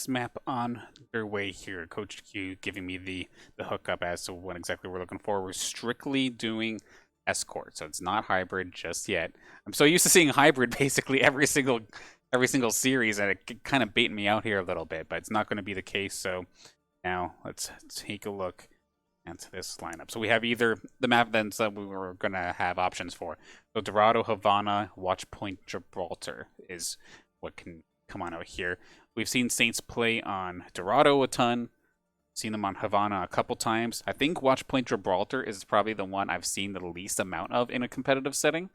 map on their way here. Coach Q giving me the hookup as to what exactly we're looking for. We're strictly doing escort, so it's not hybrid just yet. I'm so used to seeing hybrid basically every single series, and it kind of baiting me out here a little bit, but it's not going to be the case. So now let's take a look at this lineup. So we have either the map then that we were going to have options for. So Dorado, Havana, Watchpoint, Gibraltar is what can come on out here. We've seen Saints play on Dorado a ton. Seen them on Havana a couple times. I think Watch Point Gibraltar is probably the one I've seen the least amount of in a competitive setting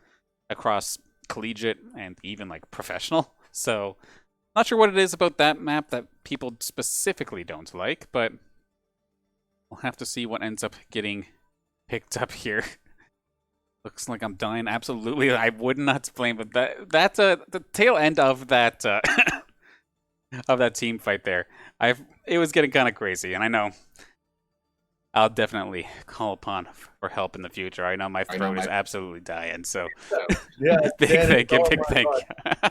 across collegiate and even like professional. So not sure what it is about that map that people specifically don't like, but we'll have to see what ends up getting picked up here. Looks like I'm dying. Absolutely, I would not blame, but that's the tail end of that of that team fight there. It was getting kind of crazy, and I know I'll definitely call upon for help in the future. I know my throat is absolutely dying, so yeah, big thank you, big thank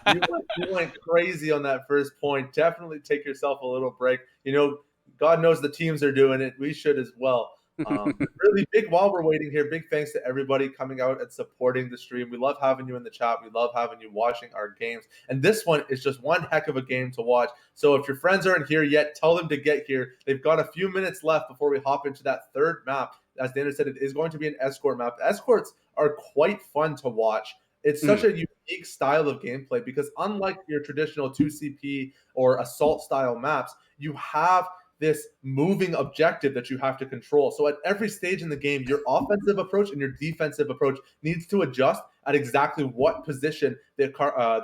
you. You went crazy on that first point. Definitely take yourself a little break. You know, God knows the teams are doing it. We should as well. Really big, while we're waiting here, big thanks to everybody coming out and supporting the stream. We love having you in the chat. We love having you watching our games. And this one is just one heck of a game to watch. So if your friends aren't here yet, tell them to get here. They've got a few minutes left before we hop into that third map. As Dana said, it is going to be an escort map. Escorts are quite fun to watch. It's such a unique style of gameplay because unlike your traditional 2CP or assault style maps, you have this moving objective that you have to control. So at every stage in the game, your offensive approach and your defensive approach needs to adjust at exactly what position the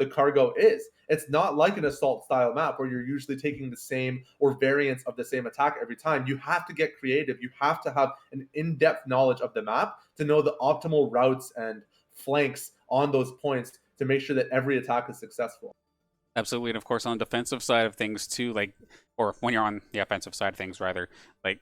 cargo is. It's not like an assault style map where you're usually taking the same or variants of the same attack every time. You have to get creative. You have to have an in-depth knowledge of the map to know the optimal routes and flanks on those points to make sure that every attack is successful. Absolutely, and of course on the defensive side of things too, like, or when you're on the offensive side of things rather, like,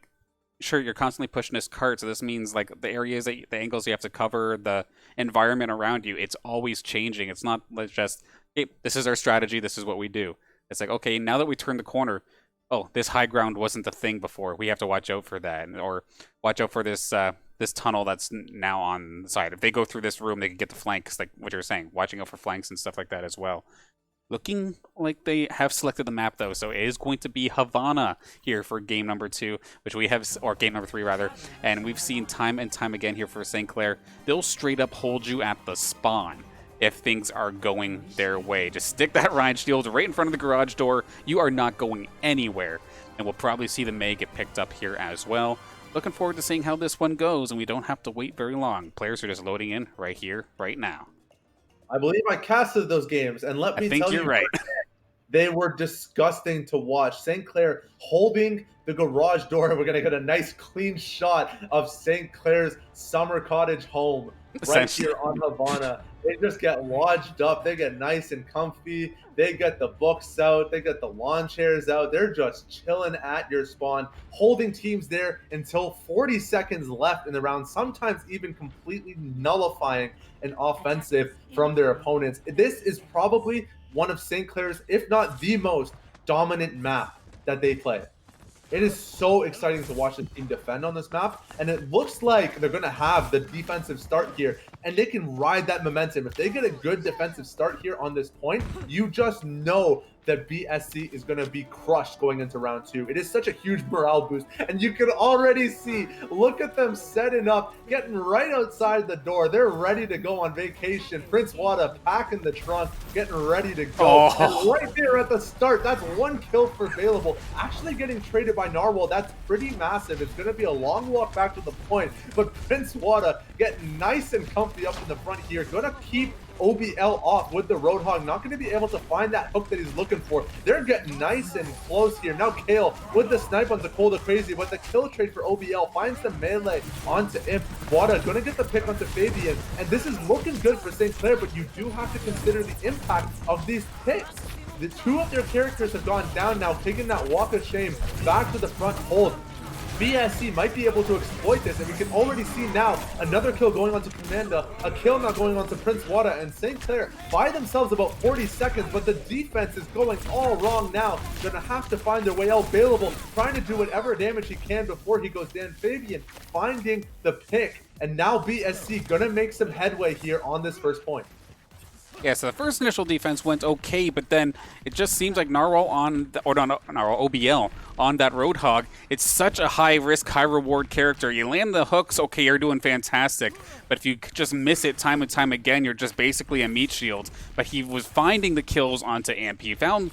sure, you're constantly pushing this cart, so this means like the areas, the angles you have to cover, the environment around you, it's always changing. It's not just, hey, this is our strategy, this is what we do. It's like, okay, now that we turn the corner, oh, this high ground wasn't the thing before. We have to watch out for that, or watch out for this this tunnel that's now on the side. If they go through this room, they can get the flanks, like what you're saying, watching out for flanks and stuff like that as well. Looking like they have selected the map, though, so it is going to be Havana here for game number 2, which we have, or game number 3, rather, and we've seen time and time again here for St. Clair. They'll straight up hold you at the spawn if things are going their way. Just stick that Ryan shield right in front of the garage door. You are not going anywhere, and we'll probably see the May get picked up here as well. Looking forward to seeing how this one goes, and we don't have to wait very long. Players are just loading in right here, right now. I believe I casted those games, and let me tell you, right. They were disgusting to watch. St. Clair holding the garage door. We're going to get a nice clean shot of St. Clair's summer cottage home right here on Havana. They just get lodged up. They get nice and comfy. They get the books out. They get the lawn chairs out. They're just chilling at your spawn, holding teams there until 40 seconds left in the round, sometimes even completely nullifying an offensive from their opponents. This is probably one of St. Clair's, if not the most dominant map that they play. It is so exciting to watch the team defend on this map, and it looks like they're going to have the defensive start here, and they can ride that momentum. If they get a good defensive start here on this point, you just know that BSC is going to be crushed going into round 2. It is such a huge morale boost, and you can already see, look at them setting up, getting right outside the door. They're ready to go on vacation. Prince Wada packing the trunk, getting ready to go. And right there at the start, that's 1 kill for available. Actually getting traded by Narwhal, that's pretty massive. It's going to be a long walk back to the point, but Prince Wada getting nice and comfy up in the front here. Going to keep OBL off with the Roadhog, not going to be able to find that hook that he's looking for. They're getting nice and close here. Now Kale with the snipe onto Cole the Crazy, but the kill trade for OBL finds the melee onto Imp. Wada going to get the pick onto Fabian, and this is looking good for St. Clair, but you do have to consider the impact of these picks. The 2 of their characters have gone down now, taking that walk of shame back to the front hold. BSC might be able to exploit this, and we can already see now another kill going on to Commanda, a kill now going on to Prince Wada, and St. Clair by themselves about 40 seconds, but the defense is going all wrong now. Gonna have to find their way out. Bailable trying to do whatever damage he can before he goes down. Fabian finding the pick, and now BSC gonna make some headway here on this first point. Yeah, so the first initial defense went okay, but then it just seems like Narwhal Narwhal, OBL on that Roadhog, it's such a high-risk, high-reward character. You land the hooks, okay, you're doing fantastic, but if you just miss it time and time again, you're just basically a meat shield. But he was finding the kills onto Amp. He found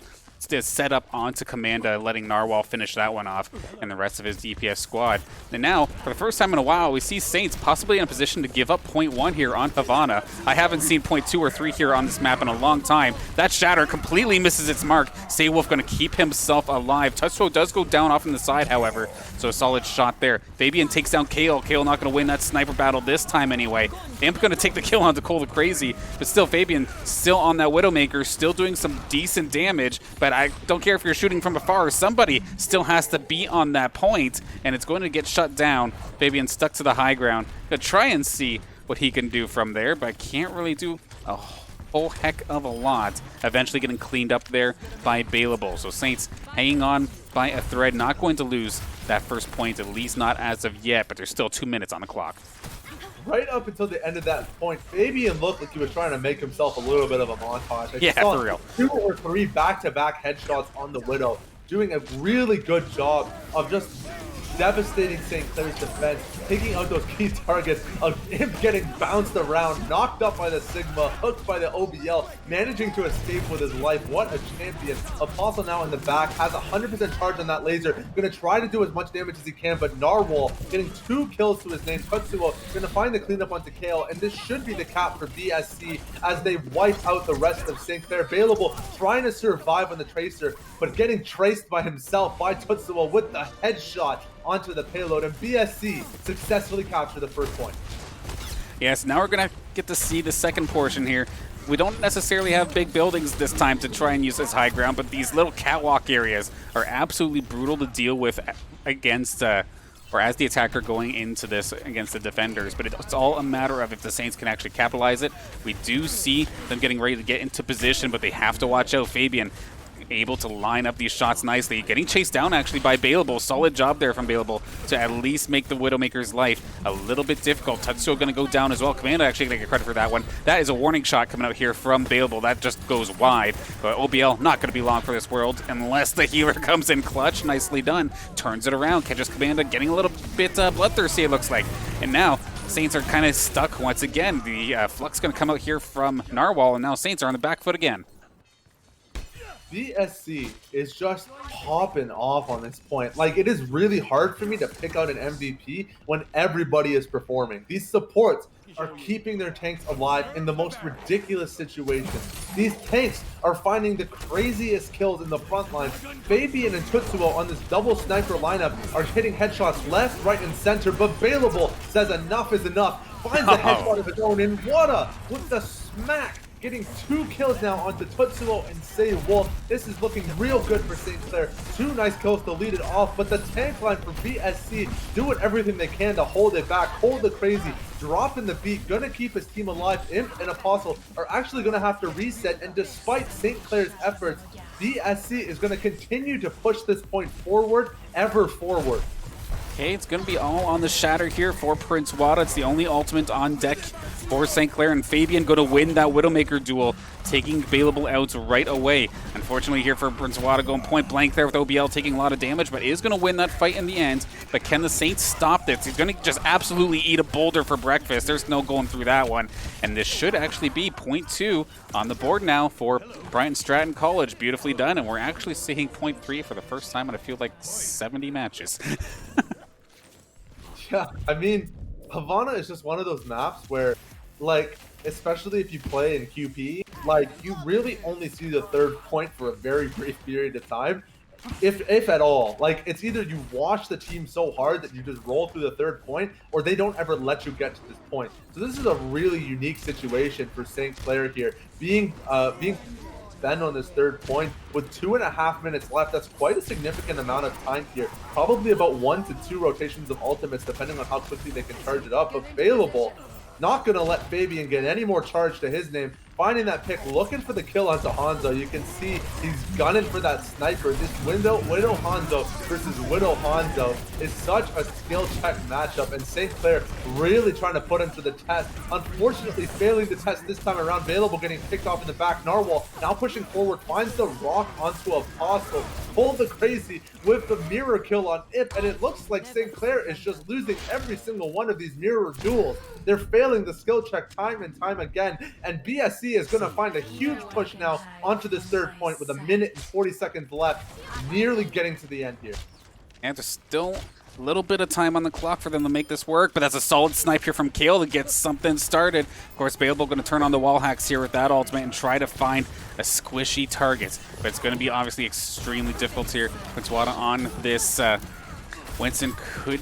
to set up onto Commanda, letting Narwhal finish that one off and the rest of his DPS squad. And now, for the first time in a while, we see Saints possibly in a position to give up point 1 here on Havana. I haven't seen point 2 or 3 here on this map in a long time. That Shatter completely misses its mark. Saywolf going to keep himself alive. Touchdown does go down off on the side, however, so a solid shot there. Fabian takes down Kale. Kale not going to win that sniper battle this time anyway. Amp going to take the kill onto Cole the Crazy, but still Fabian still on that Widowmaker, still doing some decent damage, but I don't care if you're shooting from afar. Somebody still has to be on that point, and it's going to get shut down. Fabian stuck to the high ground. Gonna try and see what he can do from there, but can't really do a whole heck of a lot. Eventually getting cleaned up there by Bailable. So Saints hanging on by a thread, not going to lose that first point, at least not as of yet, but there's still 2 minutes on the clock. Right up until the end of that point, Fabian looked like he was trying to make himself a little bit of a montage. Yeah, for real. 2 or 3 back-to-back headshots on the Widow, doing a really good job of just devastating St. Clair's defense, taking out those key targets, of him getting bounced around, knocked up by the Sigma, hooked by the OBL, managing to escape with his life. What a champion. Apostle now in the back, has 100% charge on that laser, gonna try to do as much damage as he can, but Narwhal getting 2 kills to his name. Tutsuo gonna find the cleanup onto Kale, and this should be the cap for BSC as they wipe out the rest of St. Clair. Bailable trying to survive on the Tracer, but getting traced by himself by Tutsuo with the headshot onto the payload, and BSC successfully capture the first point. Yes, now we're going to get to see the second portion here. We don't necessarily have big buildings this time to try and use as high ground, but these little catwalk areas are absolutely brutal to deal with against, or as the attacker going into this against the defenders. But it's all a matter of if the Saints can actually capitalize it. We do see them getting ready to get into position, but they have to watch out. Fabian able to line up these shots nicely. Getting chased down actually by Bailable. Solid job there from Bailable to at least make the Widowmaker's life a little bit difficult. Tutsuo going to go down as well. Commando actually going to get credit for that one. That is a warning shot coming out here from Bailable. That just goes wide. But OBL not going to be long for this world unless the healer comes in clutch. Nicely done. Turns it around. Catches Commando getting a little bit bloodthirsty, it looks like. And now Saints are kind of stuck once again. The Flux going to come out here from Narwhal, and now Saints are on the back foot again. BSC is just popping off on this point. Like, it is really hard for me to pick out an MVP when everybody is performing. These supports are keeping their tanks alive in the most ridiculous situations. These tanks are finding the craziest kills in the front line. Fabian and Tutsuo on this double sniper lineup are hitting headshots left, right, and center, but Bailable says enough is enough. Finds a headshot of his own, and with the smack, getting 2 kills now onto Tutsuo and Saywolf. This is looking real good for St. Clair. 2 nice kills to lead it off, but the tank line for BSC doing everything they can to hold it back. Hold the Crazy, dropping the beat, gonna keep his team alive. Imp and Apostle are actually gonna have to reset, and despite St. Clair's efforts, BSC is gonna continue to push this point forward, ever forward. Okay, it's going to be all on the Shatter here for Prince Wada. It's the only ultimate on deck for St. Clair, and Fabian going to win that Widowmaker duel, taking Bailable out right away. Unfortunately here for Prince Wada, going point blank there with OBL, taking a lot of damage, but is going to win that fight in the end. But can the Saints stop this? He's going to just absolutely eat a boulder for breakfast. There's no going through that one. And this should actually be point 2 on the board now for Bryant Stratton College. Beautifully done, and we're actually seeing point 3 for the first time in I feel like 70 matches. Yeah, I mean, Havana is just one of those maps where, like, especially if you play in QP, like, you really only see the third point for a very brief period of time, if at all. Like, it's either you wash the team so hard that you just roll through the third point, or they don't ever let you get to this point. So this is a really unique situation for St. Clair here, being Ben on this third point with 2.5 minutes left. That's quite a significant amount of time here. Probably about 1 to 2 rotations of ultimates, depending on how quickly they can charge it up. But Bailable not going to let Fabian get any more charge to his name. finding that pick, looking for the kill onto Hanzo. You can see he's gunning for that sniper. This Widow Hanzo versus Widow Hanzo is such a skill check matchup, and St. Clair really trying to put him to the test. Unfortunately, failing the test this time around. Available getting picked off in the back. Narwhal now pushing forward, finds the rock onto Apostle. Pull the crazy with the mirror kill on Ip, and it looks like St. Clair is just losing every single one of these mirror duels. They're failing the skill check time and time again, and BSC is going to find a huge push now onto this third point with 1 minute and 40 seconds left, nearly getting to the end here. And there's still a little bit of time on the clock for them to make this work, but that's a solid snipe here from Kale to get something started. Of course, Bayable going to turn on the wall hacks here with that ultimate and try to find a squishy target, but it's going to be obviously extremely difficult here. Prince-Wada on this. Winston could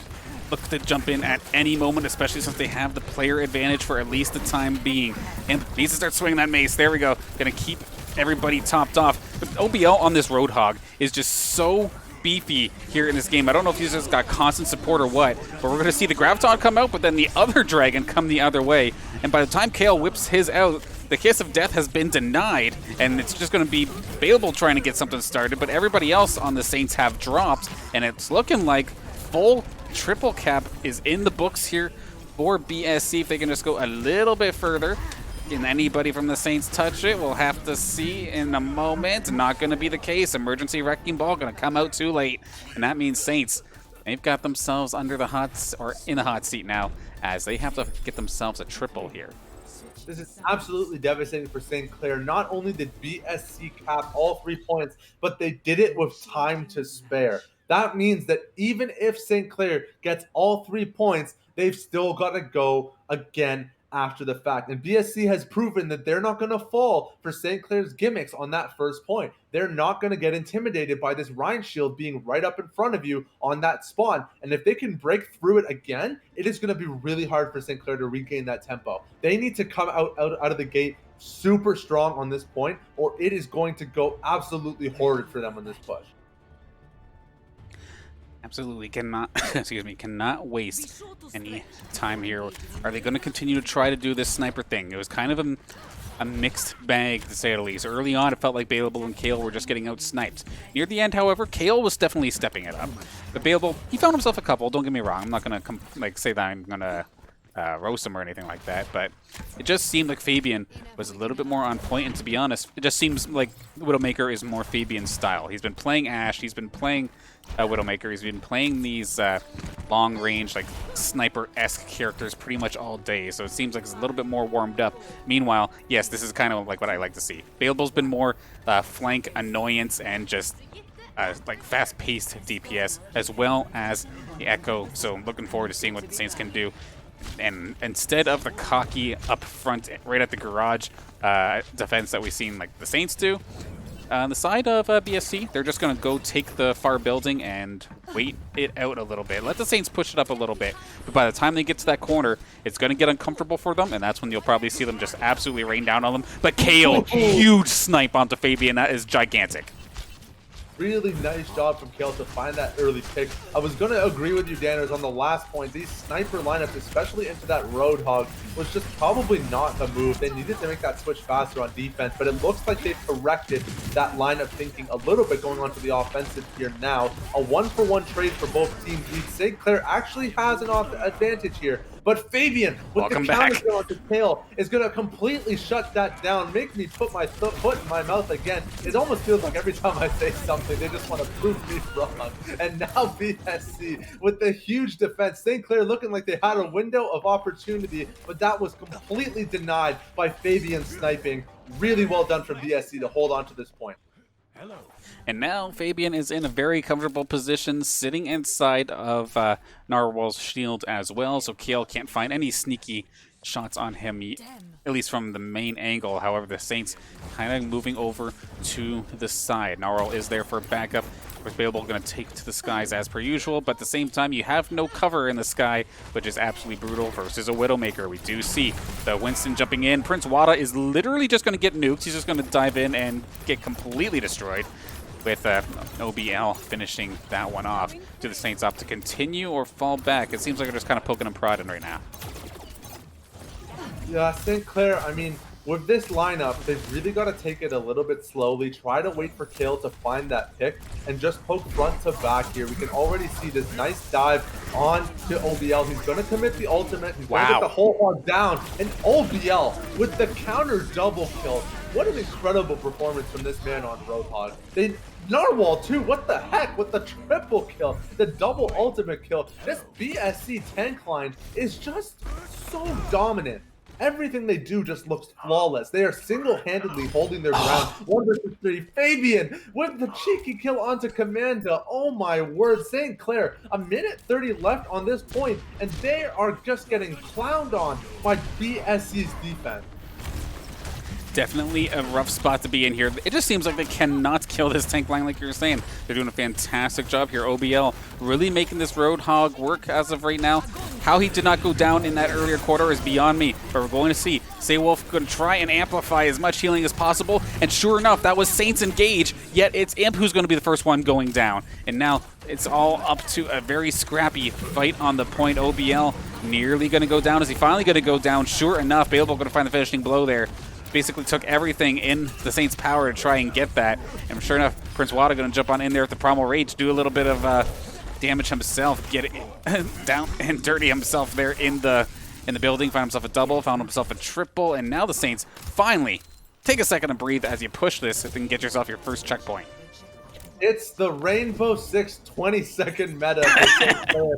look to jump in at any moment, especially since they have the player advantage for at least the time being. And needs to start swinging that mace. There we go. Going to keep everybody topped off. But OBL on this Roadhog is just so beefy here in this game. I don't know if he's just got constant support or what, but we're going to see the Graviton come out, but then the other Dragon come the other way. And by the time Kale whips his out, the Kiss of Death has been denied, and it's just going to be Bayable trying to get something started, but everybody else on the Saints have dropped, and it's looking like full triple cap is in the books here for BSC. If they can just go a little bit further. Can anybody from the Saints touch it? We'll have to see in a moment. Not going to be the case. Emergency Wrecking Ball going to come out too late. And that means Saints, they've got themselves under the in the hot seat now, as they have to get themselves a triple here. This is absolutely devastating for St. Clair. Not only did BSC cap all 3 points, but they did it with time to spare. That means that even if St. Clair gets all 3 points, they've still got to go again after the fact. And BSC has proven that they're not going to fall for St. Clair's gimmicks on that first point. They're not going to get intimidated by this Rhine shield being right up in front of you on that spawn. And if they can break through it again, it is going to be really hard for St. Clair to regain that tempo. They need to come out of the gate super strong on this point, or it is going to go absolutely horrid for them on this push. Absolutely cannot, excuse me, cannot waste any time here. Are they going to continue to try to do this sniper thing? It was kind of a mixed bag, to say the least. Early on, it felt like Bayable and Kale were just getting out-sniped. Near the end, however, Kale was definitely stepping it up. But Bayable, he found himself a couple, don't get me wrong. I'm not going to say that I'm going to roast him or anything like that, but it just seemed like Fabian was a little bit more on point, and to be honest, it just seems like Widowmaker is more Fabian's style. He's been playing Ashe, he's been playing Widowmaker, he's been playing these long-range, like, sniper-esque characters pretty much all day, so it seems like it's a little bit more warmed up. Meanwhile, yes, this is kind of like what I like to see. Bayable's been more flank annoyance and just like fast-paced DPS, as well as the Echo, so I'm looking forward to seeing what the Saints can do. And instead of the cocky up front right at the garage defense that we've seen like the Saints do, on the side of BSC, they're just going to go take the far building and wait it out a little bit. Let the Saints push it up a little bit. But by the time they get to that corner, it's going to get uncomfortable for them, and that's when you'll probably see them just absolutely rain down on them. But Kale, huge snipe onto Fabian. That is gigantic. Really nice job from Kale to find that early pick. I was going to agree with you, Danners, on the last point. These sniper lineups, especially into that Roadhog, was just probably not the move. They needed to make that switch faster on defense, but it looks like they've corrected that lineup thinking a little bit going on to the offensive here now. A 1-for-1 trade for both teams. St. Clair actually has an advantage here, but Fabian, with the counter kill onto Kale, is going to completely shut that down, make me put my foot in my mouth again. It almost feels like every time I say something, they just want to prove me wrong. And now BSC with the huge defense. St. Clair looking like they had a window of opportunity, but that was completely denied by Fabian sniping. Really well done from BSC to hold on to this point. And now Fabian is in a very comfortable position, sitting inside of Narwhal's shield as well, so Kale can't find any sneaky shots on him, at least from the main angle. However, the Saints kind of moving over to the side. Narwhal is there for backup. Of course, Bayable going to take to the skies as per usual, but at the same time, you have no cover in the sky, which is absolutely brutal versus a Widowmaker. We do see the Winston jumping in. Prince-Wada is literally just going to get nuked. He's just going to dive in and get completely destroyed, with OBL finishing that one off. Do the Saints opt to continue or fall back? It seems like they're just kind of poking and prodding right now. Yeah, St. Clair, I mean, with this lineup, they've really got to take it a little bit slowly, try to wait for Kale to find that pick, and just poke front to back here. We can already see this nice dive on to OBL. He's going to commit the ultimate. He's going to get the whole hog down. And OBL with the counter double kill. What an incredible performance from this man on Roadhog. Narwhal too, what the heck, with the triple kill, the double ultimate kill. This BSC tank line is just so dominant. Everything they do just looks flawless. They are single-handedly holding their ground. 1 versus 3. Fabian with the cheeky kill onto Commanda. Oh my word. St. Clair, a minute 30 left on this point, and they are just getting clowned on by BSC's defense. Definitely a rough spot to be in here. It just seems like they cannot kill this tank line like you were saying. They're doing a fantastic job here. OBL really making this Roadhog work as of right now. How he did not go down in that earlier quarter is beyond me, but we're going to see. Saywolf going to try and amplify as much healing as possible, and sure enough, that was Saints engage, yet it's Imp who's going to be the first one going down. And now it's all up to a very scrappy fight on the point. OBL nearly going to go down. Is he finally going to go down? Sure enough, Baleable going to find the finishing blow there. Basically took everything in the Saints' power to try and get that. And sure enough, Prince Wada going to jump on in there with the Primal Rage, do a little bit of damage himself, get it down and dirty himself there in the building, found himself a double, found himself a triple, and now the Saints finally take a second to breathe as you push this and get yourself your first checkpoint. It's the Rainbow Six 20-second meta.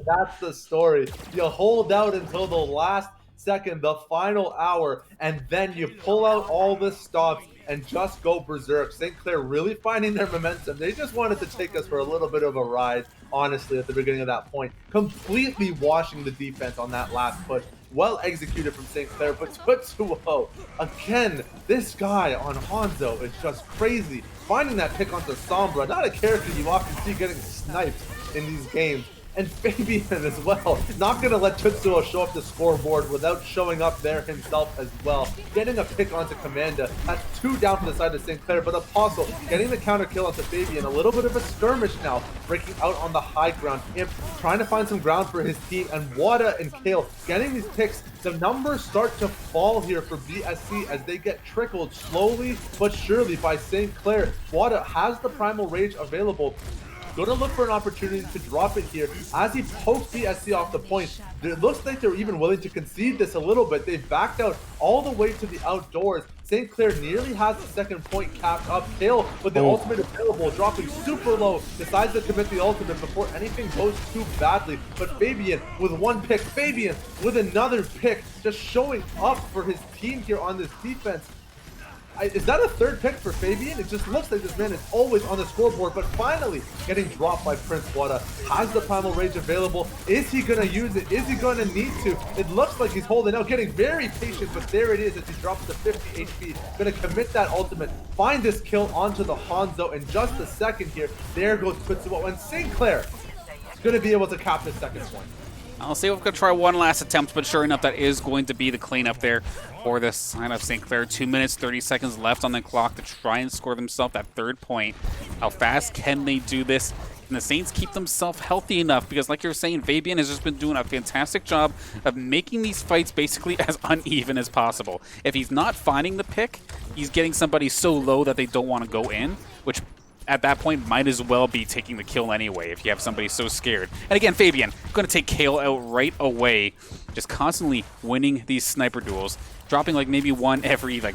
That's the story. You hold out until the last second, the final hour, and then you pull out all the stops and just go berserk. St. Clair really finding their momentum. They just wanted to take us for a little bit of a ride, honestly, at the beginning of that point. Completely washing the defense on that last push. Well executed from St. Clair, but Tutsuo, again, this guy on Hanzo is just crazy. Finding that pick onto Sombra, not a character you often see getting sniped in these games. And Fabian as well, not going to let Tutsuo show up the scoreboard without showing up there himself as well. Getting a pick onto Commanda, that's 2 down from the side of St. Clair, but Apostle getting the counter kill onto Fabian. A little bit of a skirmish now, breaking out on the high ground. Imp trying to find some ground for his team, and Wada and Kale getting these picks. The numbers start to fall here for BSC as they get trickled slowly but surely by St. Clair. Wada has the Primal Rage available. Going to look for an opportunity to drop it here. As he pokes BSC off the point, it looks like they're even willing to concede this a little bit. They've backed out all the way to the outdoors. St. Clair nearly has the second point capped up. Kale with the ultimate available, dropping super low, decides to commit the ultimate before anything goes too badly. But Fabian with 1 pick, Fabian with another pick, just showing up for his team here on this defense. Is that a 3rd pick for Fabian? It just looks like this man is always on the scoreboard, but finally getting dropped by Prince Wada. Has the Primal Rage available? Is he going to use it? Is he going to need to? It looks like he's holding out, getting very patient, but there it is as he drops to 50 HP. Going to commit that ultimate, find this kill onto the Hanzo in just a second here. There goes Tutsuo, and St. Clair is going to be able to cap this second point. I'll see if we can try one last attempt, but sure enough, that is going to be the cleanup there for this sign of St. Clair. 2 minutes, 30 seconds left on the clock to try and score themselves that 3rd point. How fast can they do this? Can the Saints keep themselves healthy enough? Because like you're saying, Fabian has just been doing a fantastic job of making these fights basically as uneven as possible. If he's not finding the pick, he's getting somebody so low that they don't want to go in, which at that point might as well be taking the kill anyway if you have somebody so scared. And again, Fabian going to take Kale out right away, just constantly winning these sniper duels, dropping like maybe 1 every like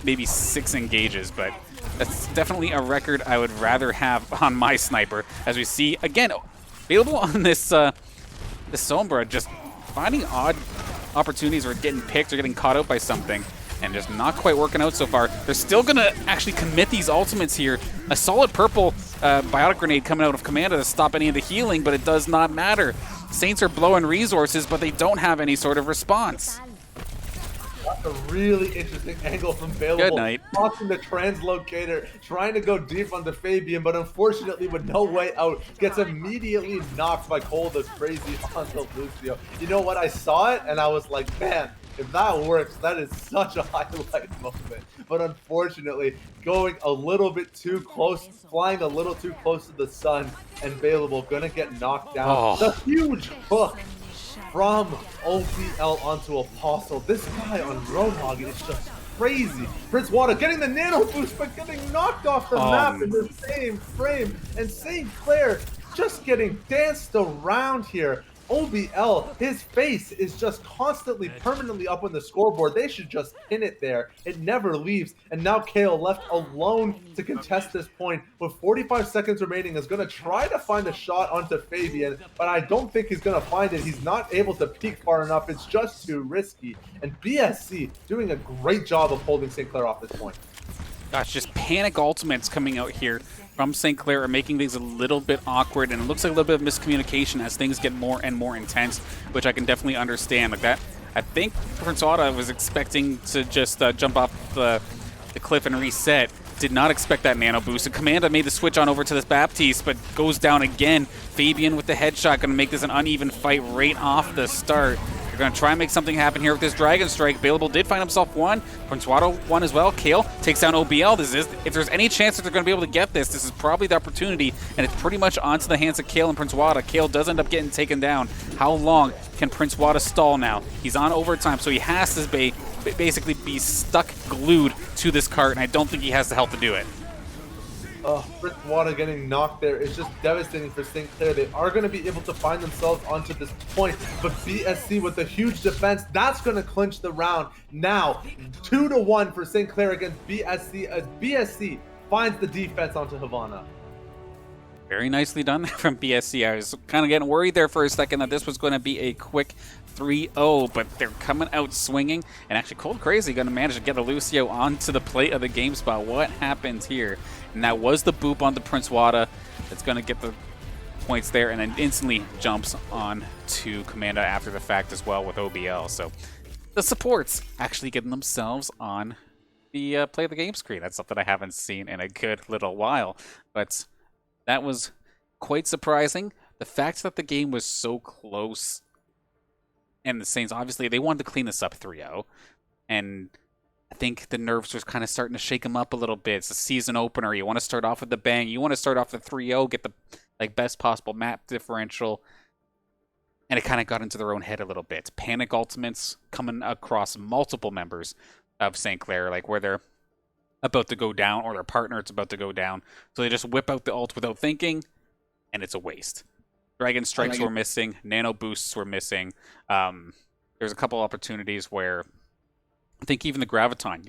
maybe 6 engages, but that's definitely a record I would rather have on my sniper. As we see again, available on this this Sombra, just finding odd opportunities or getting picked or getting caught out by something. And just not quite working out so far. They're still going to actually commit these ultimates here. A solid purple biotic grenade coming out of Commanda to stop any of the healing, but it does not matter. Saints are blowing resources, but they don't have any sort of response. That's a really interesting angle from Baleable. Good night. Tossing the translocator, trying to go deep onto Fabian, but unfortunately with no way out, gets immediately knocked by Cold as crazy onto Lucio. You know what? I saw it and I was like, man, if that works, that is such a highlight moment. But unfortunately, going a little bit too close, flying a little too close to the sun, and Baleable gonna get knocked down. Oh. The huge hook from OBL onto Apostle. This guy on Roadhog is just crazy. Prince Wada getting the nano boost, but getting knocked off the map in the same frame. And St. Clair just getting danced around here. OBL, his face is just constantly, permanently up on the scoreboard. They should just pin it there. It never leaves. And now Kale, left alone to contest this point with 45 seconds remaining, is going to try to find a shot onto Fabian, but I don't think he's going to find it. He's not able to peek far enough. It's just too risky. And BSC doing a great job of holding St. Clair off this point. Gosh, just panic ultimates coming out here from St. Clair are making things a little bit awkward, and it looks like a little bit of miscommunication as things get more and more intense, which I can definitely understand. Like that, I think Prince Wada was expecting to just jump off the cliff and reset. Did not expect that nano boost. And Commanda made the switch on over to this Baptiste, but goes down again. Fabian with the headshot, going to make this an uneven fight right off the start. Going to try and make something happen here with this Dragon Strike. Bailable did find himself one. Prince Wada one as well. Kale takes down OBL. If there's any chance that they're going to be able to get this is probably the opportunity, and it's pretty much onto the hands of Kale and Prince Wada. Kale does end up getting taken down. How long can Prince Wada stall now? He's on overtime, so he has to basically be stuck glued to this cart, and I don't think he has the health to do it. Prince Wada getting knocked there is just devastating for St. Clair. They are going to be able to find themselves onto this point, but BSC with a huge defense, that's going to clinch the round. Now, 2-1 for St. Clair against BSC as BSC finds the defense onto Havana. Very nicely done from BSC. I was kind of getting worried there for a second that this was going to be a quick 3-0, but they're coming out swinging. And actually, Cold Crazy going to manage to get a Lucio onto the plate of the game spot. What happened here? And that was the boop onto Prince Wada. That's going to get the points there, and then instantly jumps on to Commanda after the fact as well with OBL. So the supports actually getting themselves on the play of the game screen. That's something I haven't seen in a good little while. But that was quite surprising. The fact that the game was so close, and the Saints, obviously, they wanted to clean this up 3-0. And I think the nerves was kind of starting to shake them up a little bit. It's a season opener. You want to start off with the bang. You want to start off with 3-0, get the best possible map differential. And it kind of got into their own head a little bit. Panic ultimates coming across multiple members of St. Clair, like where they're about to go down or their partner is about to go down. So they just whip out the ult without thinking, and it's a waste. Dragon Strikes were missing. Nano Boosts were missing. There's a couple opportunities where I think even the Graviton,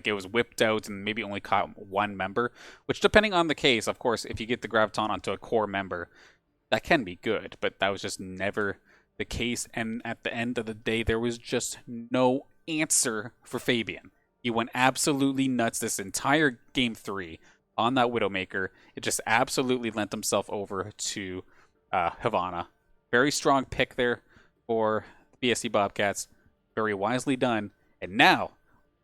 it was whipped out and maybe only caught one member, which depending on the case, of course, if you get the Graviton onto a core member, that can be good, but that was just never the case. And at the end of the day, there was just no answer for Fabian. He went absolutely nuts this entire game 3 on that Widowmaker. It just absolutely lent himself over to Havana. Very strong pick there for BSC Bobcats. Very wisely done. And now,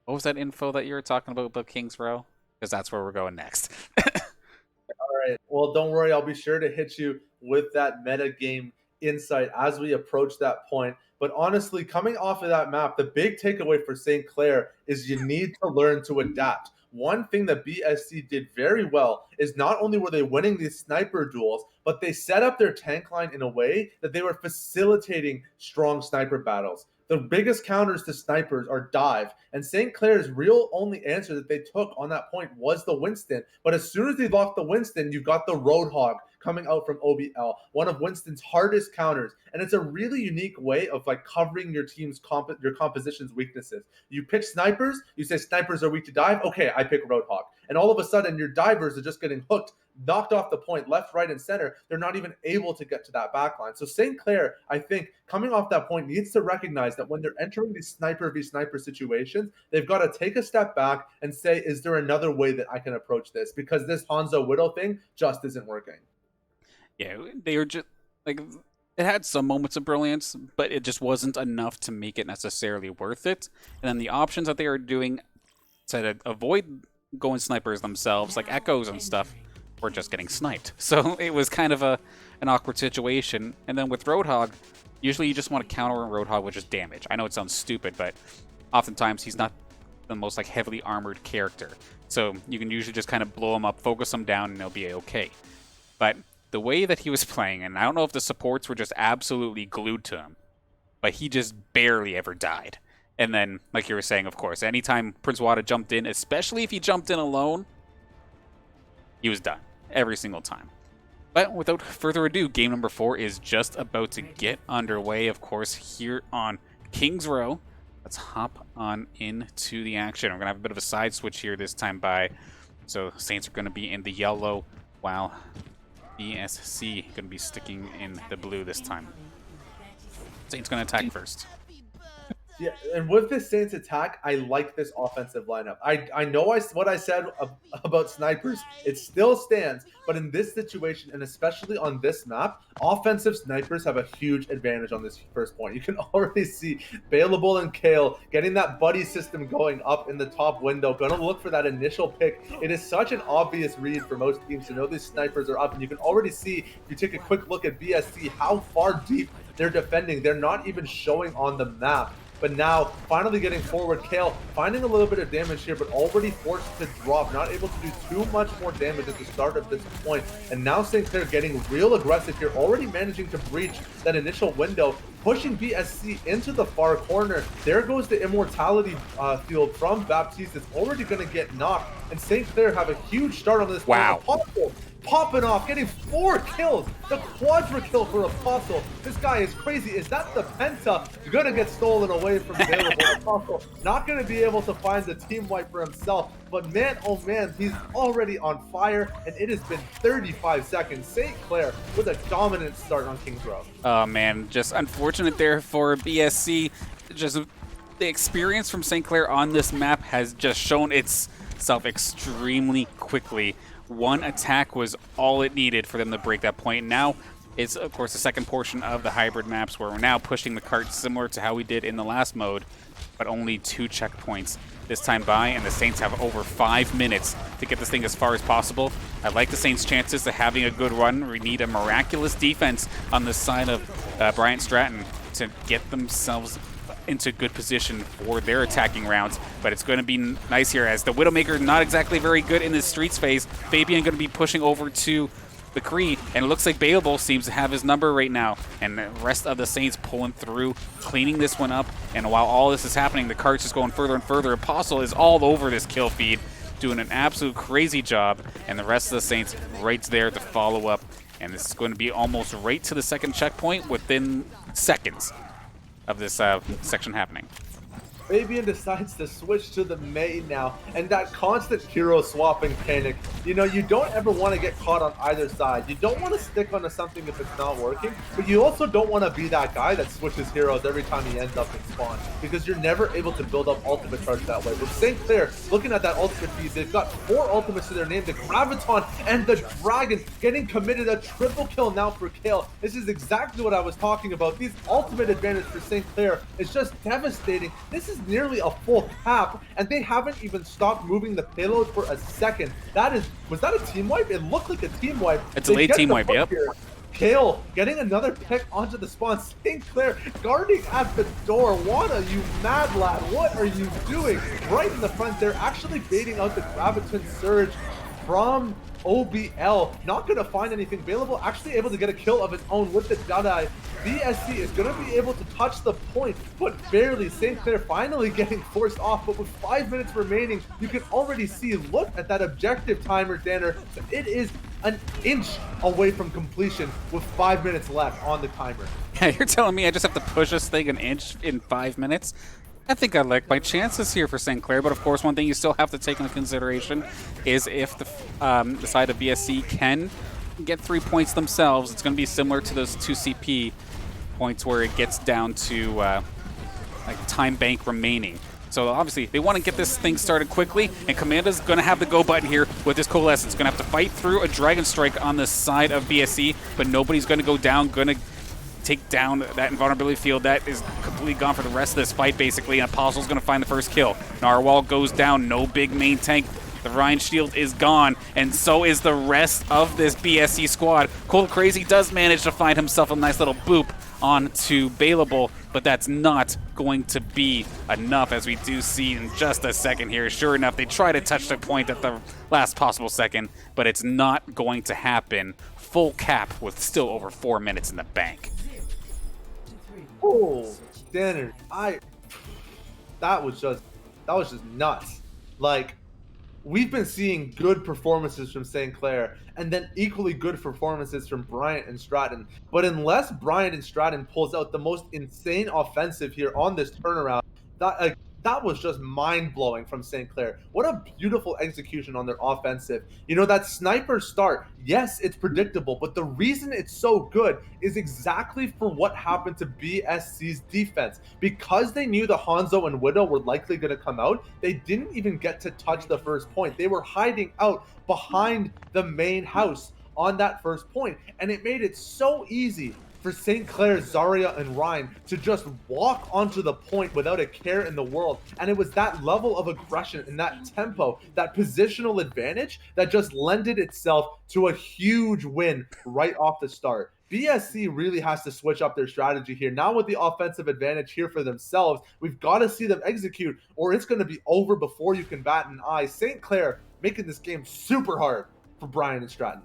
what was that info that you were talking about Kings Row? Because that's where we're going next. All right. Well, don't worry. I'll be sure to hit you with that meta game insight as we approach that point. But honestly, coming off of that map, the big takeaway for St. Clair is you need to learn to adapt. One thing that BSC did very well is not only were they winning these sniper duels, but they set up their tank line in a way that they were facilitating strong sniper battles. The biggest counters to snipers are dive, and St. Clair's real only answer that they took on that point was the Winston. But as soon as they locked the Winston, you've got the Roadhog coming out from OBL, one of Winston's hardest counters. And it's a really unique way of covering your team's your composition's weaknesses. You pick snipers, you say snipers are weak to dive, okay, I pick Roadhog. And all of a sudden your divers are just getting hooked, knocked off the point, left, right, and center. They're not even able to get to that backline. So St. Clair, I think, coming off that point, needs to recognize that when they're entering these sniper v sniper situations, they've got to take a step back and say, is there another way that I can approach this? Because this Hanzo Widow thing just isn't working. Yeah, they were just it had some moments of brilliance, but it just wasn't enough to make it necessarily worth it. And then the options that they were doing to avoid going snipers themselves, like echoes and stuff, were just getting sniped. So it was kind of an awkward situation. And then with Roadhog, usually you just want to counter a Roadhog with just damage. I know it sounds stupid, but oftentimes he's not the most heavily armored character. So you can usually just kind of blow him up, focus him down, and he'll be okay. But the way that he was playing, and I don't know if the supports were just absolutely glued to him, but he just barely ever died. And then, like you were saying, of course, anytime Prince Wada jumped in, especially if he jumped in alone, he was done every single time. But without further ado, game number 4 is just about to get underway, of course, here on Kings Row. Let's hop on into the action. We're going to have a bit of a side switch here this time by. So Saints are going to be in the yellow, while BSC going to be sticking in the blue this time. Saints going to attack first. Yeah, and with this Saints attack, I like this offensive lineup. I know what I said about snipers. It still stands, but in this situation, and especially on this map, offensive snipers have a huge advantage on this first point. You can already see Bailable and Kale getting that buddy system going up in the top window, going to look for that initial pick. It is such an obvious read for most teams to know these snipers are up, and you can already see, if you take a quick look at BSC, how far deep they're defending. They're not even showing on the map. But now, finally getting forward, Kale finding a little bit of damage here, but already forced to drop, not able to do too much more damage at the start of this point. And now St. Clair getting real aggressive here, already managing to breach that initial window, pushing BSC into the far corner. There goes the immortality field from Baptiste. It's already going to get knocked, and St. Clair have a huge start on this. Wow. Popping off, getting 4 kills. The quadra kill for Apostle. This guy is crazy. Is that the Penta? Gonna get stolen away from available. Apostle not gonna be able to find the team wipe for himself. But man, oh man, he's already on fire, and it has been 35 seconds. St. Clair with a dominant start on Kings Row. Oh man, just unfortunate there for BSC. Just the experience from St. Clair on this map has just shown itself extremely quickly. One attack was all it needed for them to break that point. Now it's, of course, the second portion of the hybrid maps where we're now pushing the cart similar to how we did in the last mode, but only 2 checkpoints this time by, and the Saints have over 5 minutes to get this thing as far as possible. I like the Saints' chances of having a good run. We need a miraculous defense on the side of Bryant Stratton to get themselves into good position for their attacking rounds, but it's going to be nice here as the Widowmaker not exactly very good in this streets phase. Fabian going to be pushing over to the Kree, and it looks like Bailable seems to have his number right now, and the rest of the Saints pulling through, cleaning this one up, and while all this is happening, the cart's just going further and further. Apostle is all over this kill feed, doing an absolute crazy job, and the rest of the Saints right there to follow up, and this is going to be almost right to the second checkpoint within seconds of this section happening. Fabian decides to switch to the main now, and that constant hero swapping panic. You know, you don't ever want to get caught on either side. You don't want to stick onto something if it's not working, but you also don't want to be that guy that switches heroes every time he ends up in spawn, because you're never able to build up ultimate charge that way. But St. Clair, looking at that ultimate piece, they've got 4 ultimates to their name, the Graviton and the Dragon, getting committed. A triple kill now for Kale. This is exactly what I was talking about. These ultimate advantage for St. Clair is just devastating. This is nearly a full cap, and they haven't even stopped moving the payload for a second. Was that a team wipe? It looked like a team wipe. It's a late team wipe, yep. Here. Kale getting another pick onto the spawn. St. Clair guarding at the door. Wada, you mad lad, what are you doing? Right in the front, they're actually baiting out the Graviton Surge from OBL. Not going to find anything available. Actually able to get a kill of its own with the Deadeye. BSC is going to be able to touch the point, but barely. St. Clair finally getting forced off, but with 5 minutes remaining, you can already see, look at that objective timer, Danner. It is an inch away from completion with 5 minutes left on the timer. Yeah, you're telling me I just have to push this thing an inch in 5 minutes? I think I like my chances here for St. Clair, but of course one thing you still have to take into consideration is if the side of BSC can get 3 points themselves, it's going to be similar to those 2 CP points where it gets down to like time bank remaining. So obviously they want to get this thing started quickly, and Commanda's going to have the go button here with this Coalescence. Going to have to fight through a Dragon Strike on the side of BSC, but nobody's going to go down, going to take down that invulnerability field. That is completely gone for the rest of this fight, basically, and Apostle's going to find the first kill. Narwhal goes down, no big main tank. The Ryan shield is gone, and so is the rest of this BSC squad. Cold Crazy does manage to find himself a nice little boop onto Bailable, but that's not going to be enough, as we do see in just a second here. Sure enough, they try to touch the point at the last possible second, but it's not going to happen. Full cap with still over 4 minutes in the bank. Oh, Danner, that was just nuts. Like, we've been seeing good performances from St. Clair and then equally good performances from Bryant and Stratton. But unless Bryant and Stratton pulls out the most insane offensive here on this turnaround, that was just mind-blowing from St. Clair. What a beautiful execution on their offensive. You know, that sniper start, yes, it's predictable, but the reason it's so good is exactly for what happened to BSC's defense. Because they knew the Hanzo and Widow were likely going to come out, they didn't even get to touch the first point. They were hiding out behind the main house on that first point, and it made it so easy for St. Clair, Zarya, and Ryan to just walk onto the point without a care in the world. And it was that level of aggression and that tempo, that positional advantage that just lended itself to a huge win right off the start. BSC really has to switch up their strategy here. Now with the offensive advantage here for themselves, we've got to see them execute or it's going to be over before you can bat an eye. St. Clair making this game super hard for Bryant and Stratton.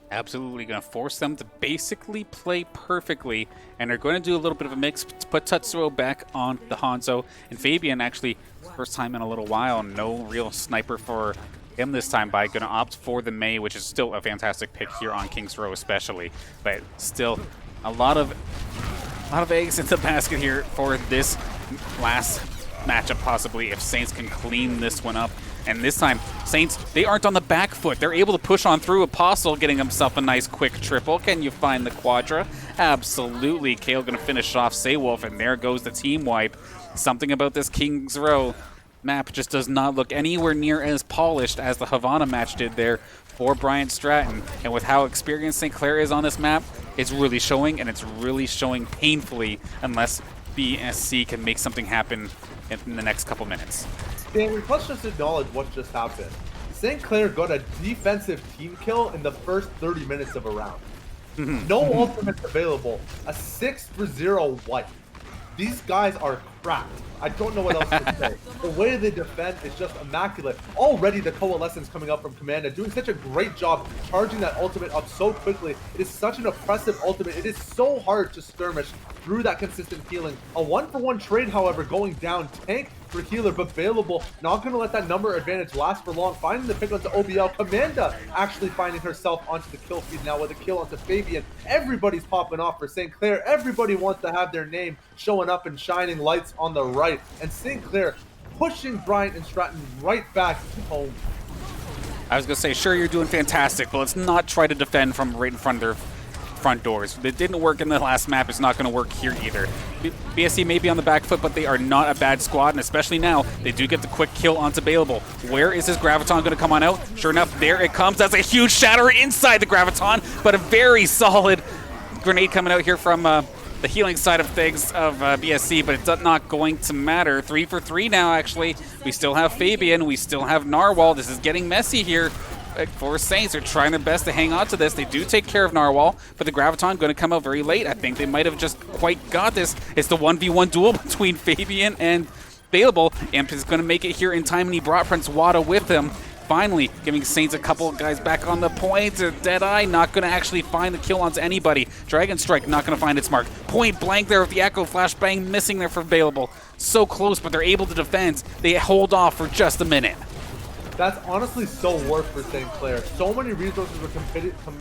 Absolutely going to force them to basically play perfectly, and they're going to do a little bit of a mix to put Tetsuo back on the Hanzo, and Fabian actually, first time in a little while, no real sniper for him this time by going to opt for the Mei, which is still a fantastic pick here on King's Row especially, but still a lot of eggs in the basket here for this last matchup possibly if Saints can clean this one up. And this time, Saints, they aren't on the back foot. They're able to push on through. Apostle getting himself a nice quick triple. Can you find the Quadra? Absolutely. Kale going to finish off Saywolf, and there goes the team wipe. Something about this King's Row map just does not look anywhere near as polished as the Havana match did there for Bryant Stratton. And with how experienced St. Clair is on this map, it's really showing, and it's really showing painfully unless BSC can make something happen in the next couple minutes. Dan, let's just acknowledge what just happened. St. Clair got a defensive team kill in the first 30 minutes of a round. No ultimates available. A 6-0 wipe. These guys are cracked. I don't know what else to say. The way they defend is just immaculate. Already the Coalescence coming up from Commanda, doing such a great job charging that ultimate up so quickly. It is such an oppressive ultimate. It is so hard to skirmish through that consistent healing. A 1-for-1 trade, however, going down. Tank for healer, but available. Not going to let that number advantage last for long. Finding the pick onto OBL. Commanda actually finding herself onto the kill feed now with a kill onto Fabian. Everybody's popping off for St. Clair. Everybody wants to have their name showing up and shining lights on the right. And St. Clair pushing Bryant and Stratton right back home. I was going to say, sure, you're doing fantastic, but let's not try to defend from right in front of their front doors. It didn't work in the last map. It's not going to work here either. BSC may be on the back foot, but they are not a bad squad, and especially now, they do get the quick kill onto Bailable. Where is this Graviton going to come on out? Sure enough, there it comes. That's a huge shatter inside the Graviton, but a very solid grenade coming out here from the healing side of things of BSC, but it's not going to matter. 3 for 3 now, actually. We still have Fabian. We still have Narwhal. This is getting messy here for Saints. They're trying their best to hang on to this. They do take care of Narwhal, but the Graviton going to come out very late. I think they might have just quite got this. It's the 1v1 duel between Fabian and Bailable. Imp is going to make it here in time, and he brought Prince Wada with him. Finally, giving Saints a couple of guys back on the point. Deadeye not going to actually find the kill onto anybody. Dragon Strike not going to find its mark. Point blank there with the Echo Flashbang missing there for Bailable. So close, but they're able to defend. They hold off for just a minute. That's honestly so worth for St. Clair. So many resources were committed from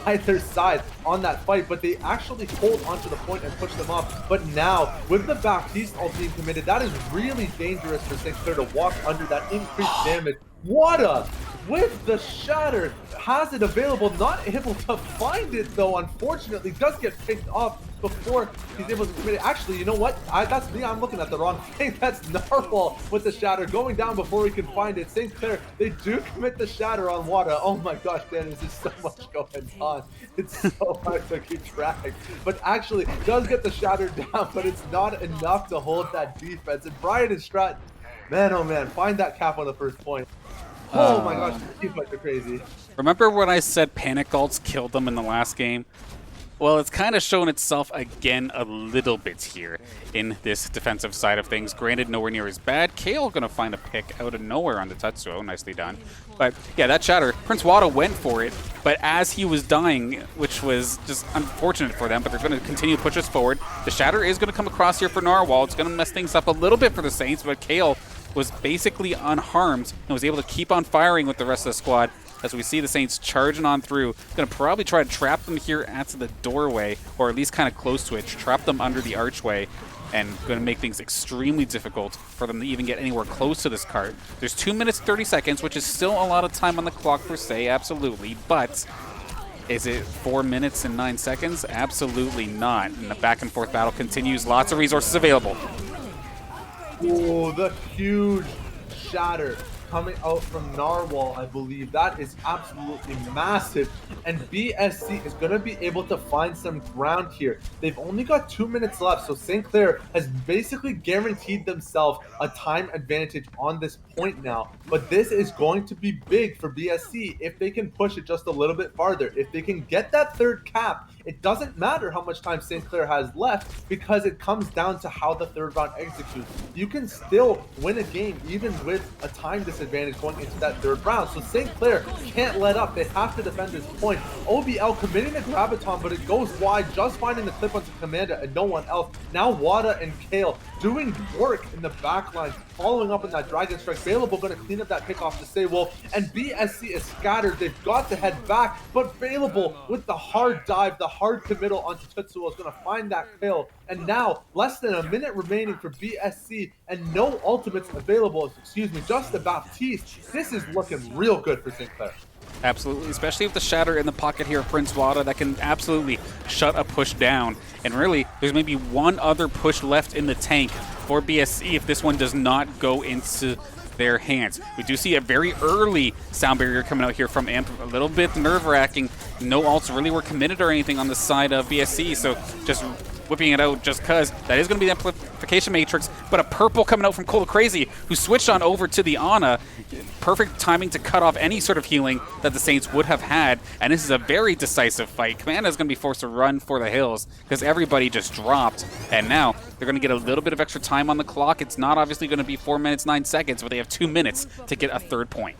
either side on that fight, but they actually hold onto the point and push them up. But now, with the Baptiste all being committed, that is really dangerous for St. Clair to walk under that increased damage. Wada with the shatter has it available, not able to find it though, unfortunately. Does get picked off before he's able to commit it. Actually, you know what? That's me. I'm looking at the wrong thing. That's Narwhal with the shatter going down before he can find it. St. Clair, they do commit the shatter on Wada. Oh my gosh, Dan, there's just so much going on. It's so hard to keep track. But actually, does get the shatter down, but it's not enough to hold that defense. And Bryant and Stratton, man, oh man, find that cap on the first point. Oh my gosh, these fights are crazy. Remember when I said panic ults killed them in the last game? Well, it's kind of shown itself again a little bit here in this defensive side of things. Granted, nowhere near as bad. Kale going to find a pick out of nowhere on the Tetsuo. Nicely done. But yeah, that shatter. Prince Wada went for it, but as he was dying, which was just unfortunate for them, but they're going to continue to push us forward. The shatter is going to come across here for Narwhal. It's going to mess things up a little bit for the Saints, but Kale was basically unharmed and was able to keep on firing with the rest of the squad. As we see the Saints charging on through, going to probably try to trap them here at the doorway, or at least kind of close to it, trap them under the archway, and going to make things extremely difficult for them to even get anywhere close to this cart. There's 2 minutes 30 seconds, which is still a lot of time on the clock per se, absolutely, but is it 4 minutes and 9 seconds? Absolutely not. And the back and forth battle continues, lots of resources available. Oh, the huge shatter coming out from Narwhal, I believe. That is absolutely massive. And BSC is going to be able to find some ground here. They've only got 2 minutes left, so St. Clair has basically guaranteed themselves a time advantage on this point now. But this is going to be big for BSC if they can push it just a little bit farther. If they can get that third cap, it doesn't matter how much time St. Clair has left because it comes down to how the third round executes. You can still win a game even with a time disadvantage going into that third round. So St. Clair can't let up. They have to defend this point. OBL committing a graviton, but it goes wide, just finding the clip onto Commander and no one else. Now Wada and Kale doing work in the backline, following up on that Dragon Strike. Available going to clean up that pickoff to stay Wolf, and BSC is scattered. They've got to head back, but Available with the hard dive, the hard committal onto Tetsuo is going to find that kill. And now, less than a minute remaining for BSC, and no ultimates available, just the Baptiste. This is looking real good for St. Clair. Absolutely, especially with the shatter in the pocket here of Prince Wada that can absolutely shut a push down. And really, there's maybe one other push left in the tank for BSC if this one does not go into their hands. We do see a very early sound barrier coming out here from Amp, a little bit nerve-wracking. No ults really were committed or anything on the side of BSC, so just whipping it out just because that is going to be the amplification matrix, but a purple coming out from Cola Crazy, who switched on over to the Ana. Perfect timing to cut off any sort of healing that the Saints would have had, and this is a very decisive fight. Command is going to be forced to run for the hills because everybody just dropped, and now they're going to get a little bit of extra time on the clock. It's not obviously going to be 4 minutes, 9 seconds, but they have 2 minutes to get a third point.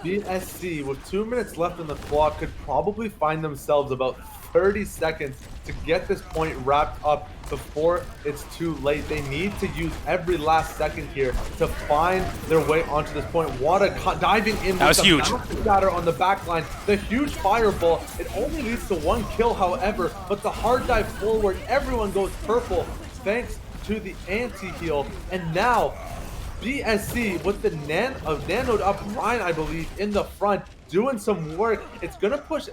BSC, with 2 minutes left on the clock, could probably find themselves about 30 seconds to get this point wrapped up before it's too late. They need to use every last second here to find their way onto this point. Wada diving in with the huge shatter on the back line. The huge fireball. It only leads to one kill, however, but the hard dive forward, everyone goes purple thanks to the anti-heal. And now BSC with the nanoed up Bryant, I believe, in the front, doing some work. It's going to push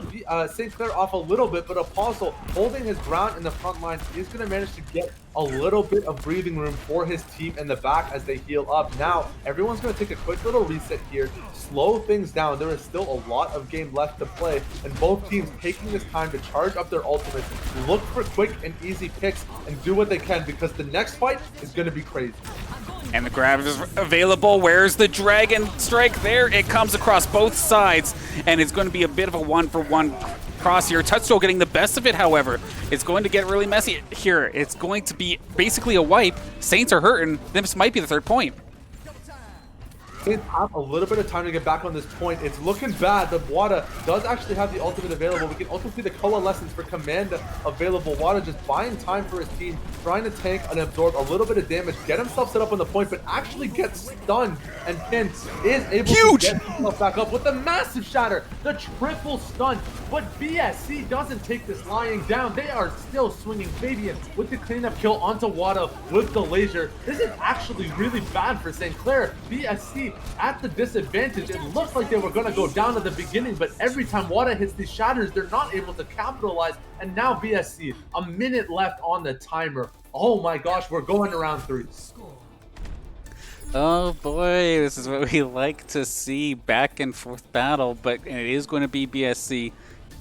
St. Clair off a little bit, but Apostle holding his ground in the front line is going to manage to get a little bit of breathing room for his team in the back as they heal up. Now, everyone's going to take a quick little reset here, slow things down. There is still a lot of game left to play, and both teams taking this time to charge up their ultimates, look for quick and easy picks, and do what they can because the next fight is going to be crazy. And the grab is available. Where's the Dragon Strike? There it comes across both sides, and it's going to be a bit of a one-for-one cross here. Tetsuo getting the best of it, however. It's going to get really messy here. It's going to be basically a wipe. Saints are hurting. This might be the third point. Saints have a little bit of time to get back on this point. It's looking bad, but Wada does actually have the ultimate available. We can also see the coalescence for command available. Wada just buying time for his team, trying to tank and absorb a little bit of damage, get himself set up on the point, but actually gets stunned, and Pin is able to get himself back up with a massive shatter, the triple stun. But BSC doesn't take this lying down. They are still swinging Fabian with the cleanup kill onto Wada with the laser. This is actually really bad for St. Clair. BSC at the disadvantage. It looks like they were going to go down at the beginning, but every time Wada hits these shatters, they're not able to capitalize. And now BSC, a minute left on the timer. Oh my gosh, we're going to round 3. Oh boy, this is what we like to see, back and forth battle, but it is going to be BSC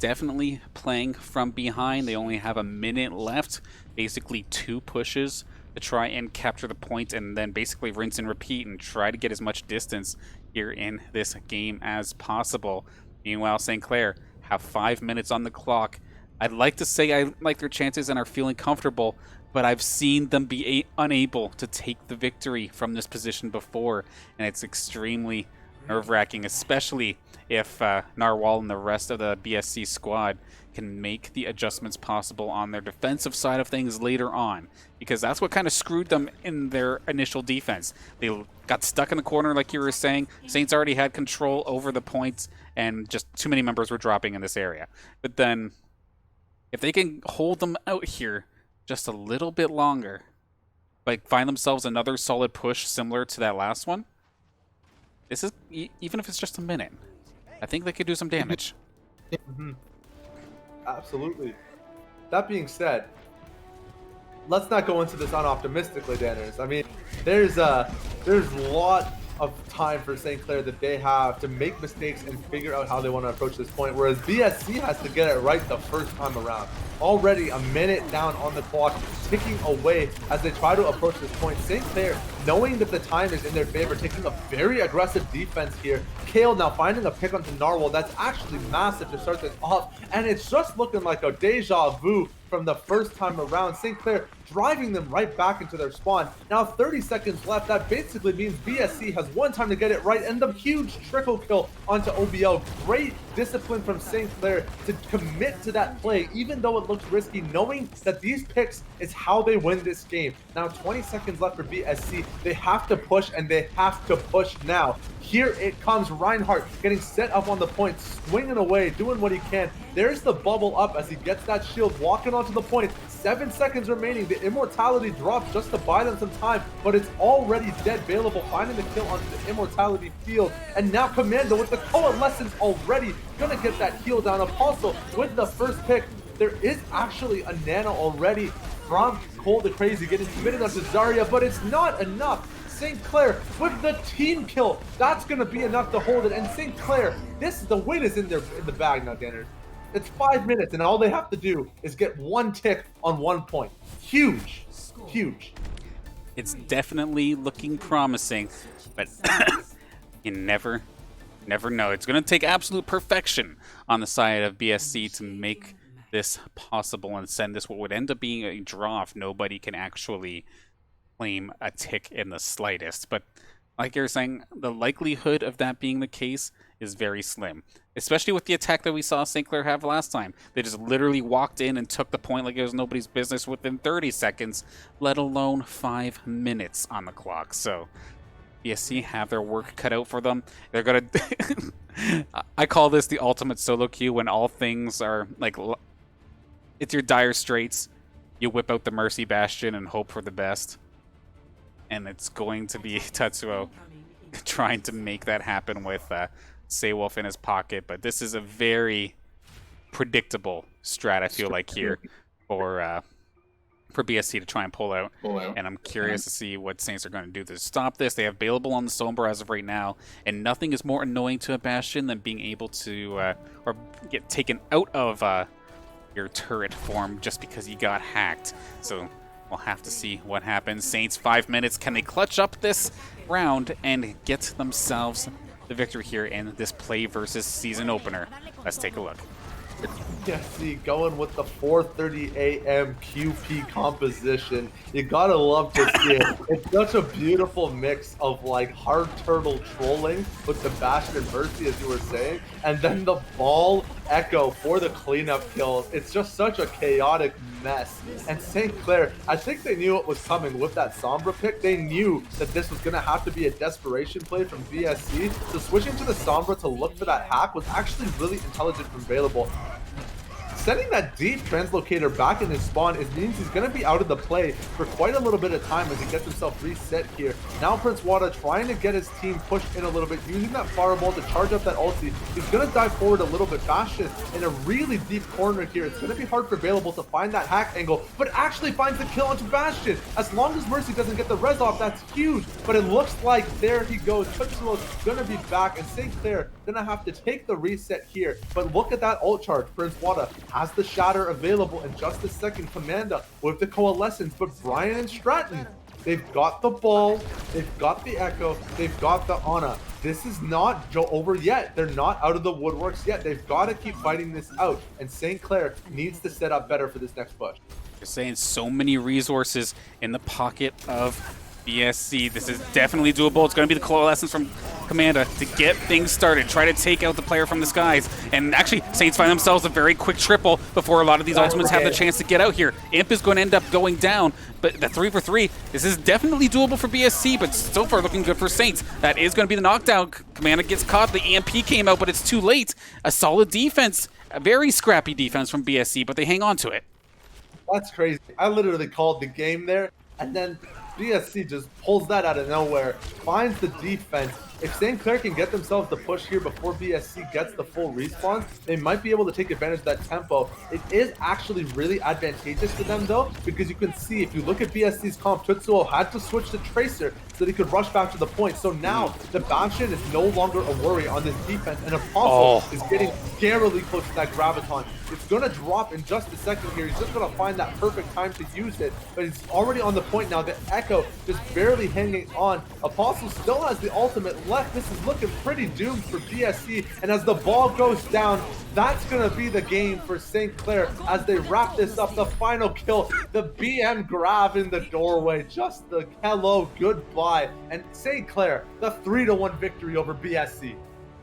definitely playing from behind. They only have a minute left, basically 2 pushes to try and capture the point, and then basically rinse and repeat and try to get as much distance here in this game as possible. Meanwhile, St. Clair have 5 minutes on the clock. I'd like to say I like their chances and are feeling comfortable, but I've seen them be unable to take the victory from this position before, and it's extremely nerve-wracking, especially if Narwhal and the rest of the BSC squad can make the adjustments possible on their defensive side of things later on, because that's what kind of screwed them in their initial defense. They got stuck in the corner, like you were saying. Saints already had control over the points, and just too many members were dropping in this area. But then, if they can hold them out here just a little bit longer, like find themselves another solid push similar to that last one, this is, even if it's just a minute, I think they could do some damage. Absolutely. That being said, let's not go into this unoptimistically, Danners. I mean, there's a lot of time for St. Clair that they have to make mistakes and figure out how they want to approach this point, whereas BSC has to get it right the first time around. Already a minute down on the clock, ticking away as they try to approach this point. St. Clair, knowing that the time is in their favor, taking a very aggressive defense here. Kale now finding a pick onto Narwhal. That's actually massive to start this off, and it's just looking like a deja vu from the first time around. St. Clair driving them right back into their spawn. Now 30 seconds left. That basically means BSC has one time to get it right, and the huge trickle kill onto OBL. Great discipline from St. Clair to commit to that play, even though it looks risky, knowing that these picks is how they win this game. Now 20 seconds left for BSC. They have to push, and they have to push now. Here it comes. Reinhardt getting set up on the point, swinging away, doing what he can. There's the bubble up as he gets that shield, walking onto the point. 7 seconds remaining. The immortality drops just to buy them some time, but it's already dead. Bailable finding the kill onto the immortality field, and now Commando with the coalescence already gonna get that heal down. Apostle with the first pick. There is actually a nano already from Cole the Crazy getting committed onto Zarya, but it's not enough. St. Clair with the team kill. That's going to be enough to hold it. And St. Clair, the win is in the bag now, Danner. It's 5 minutes, and all they have to do is get one tick on 1 point. Huge. Huge. It's definitely looking promising, but you never know. It's going to take absolute perfection on the side of BSC to make this possible and send this what would end up being a draw if nobody can actually claim a tick in the slightest. But like you're saying, the likelihood of that being the case is very slim, especially with the attack that we saw St. Clair have last time. They just literally walked in and took the point like it was nobody's business within 30 seconds, let alone 5 minutes on the clock. So BSC have their work cut out for them. They're gonna I call this the ultimate solo queue when all things are like, it's your dire straits. You whip out the Mercy Bastion and hope for the best. And it's going to be Tetsuo trying to make that happen with Saywolf in his pocket. But this is a very predictable strat, I feel like, here for BSC to try and pull out. And I'm curious to see what Saints are going to do to stop this. They have Bailable on the Sombra as of right now, and nothing is more annoying to a Bastion than being able to or get taken out of your turret form just because you got hacked. So we'll have to see what happens. Saints, 5 minutes. Can they clutch up this round and get themselves the victory here in this play versus season opener? Let's take a look. BSC going with the 4:30 a.m. QP composition. You gotta love to see it. It's such a beautiful mix of like hard turtle trolling with the Bastion and Mercy, as you were saying, and then the ball echo for the cleanup kills. It's just such a chaotic mess. And St. Clair, I think they knew what was coming with that Sombra pick. They knew that this was gonna have to be a desperation play from BSC. So switching to the Sombra to look for that hack was actually really intelligent from Available. Sending that deep translocator back in his spawn means he's going to be out of the play for quite a little bit of time as he gets himself reset here. Now Prince Wada trying to get his team pushed in a little bit, using that fireball to charge up that ulti. He's going to dive forward a little bit. Bastion in a really deep corner here. It's going to be hard for Available to find that hack angle, but actually finds the kill onto Bastion. As long as Mercy doesn't get the res off, that's huge. But it looks like there he goes. Tetsuo's going to be back, and St. Clair going to have to take the reset here. But look at that ult charge. Prince Wada has the shatter available in just a second. Commanda with the coalescence, but Bryant and Stratton, they've got the ball, they've got the echo, they've got the Ana. this is not over yet. They're not out of the woodworks yet. They've got to keep fighting this out, and St. Clair needs to set up better for this next push. You're saying so many resources in the pocket of BSC. This is definitely doable. It's going to be the coalescence from Commanda to get things started. Try to take out the player from the skies. And actually, Saints find themselves a very quick triple before a lot of these ultimates have the chance to get out here. Imp is going to end up going down, but the 3 for 3, this is definitely doable for BSC, but so far looking good for Saints. That is going to be the knockdown. Commanda gets caught. The EMP came out, but it's too late. A solid defense, a very scrappy defense from BSC, but they hang on to it. That's crazy. I literally called the game there, and then BSC just pulls that out of nowhere, finds the defense. If St. Clair can get themselves the push here before BSC gets the full respawn, they might be able to take advantage of that tempo. It is actually really advantageous to them though, because you can see if you look at BSC's comp, Tutsuo had to switch to Tracer so that he could rush back to the point. So now the Bastion is no longer a worry on this defense, and Apostle is getting scarily close to that Graviton. It's going to drop in just a second here. He's just going to find that perfect time to use it, but he's already on the point now. The Echo just barely hanging on. Apostle still has the ultimate left. This is looking pretty doomed for BSC, and as the ball goes down, that's going to be the game for St. Clair as they wrap this up. The final kill, the BM grab in the doorway, just the hello, goodbye, and St. Clair, the 3-1 victory over BSC.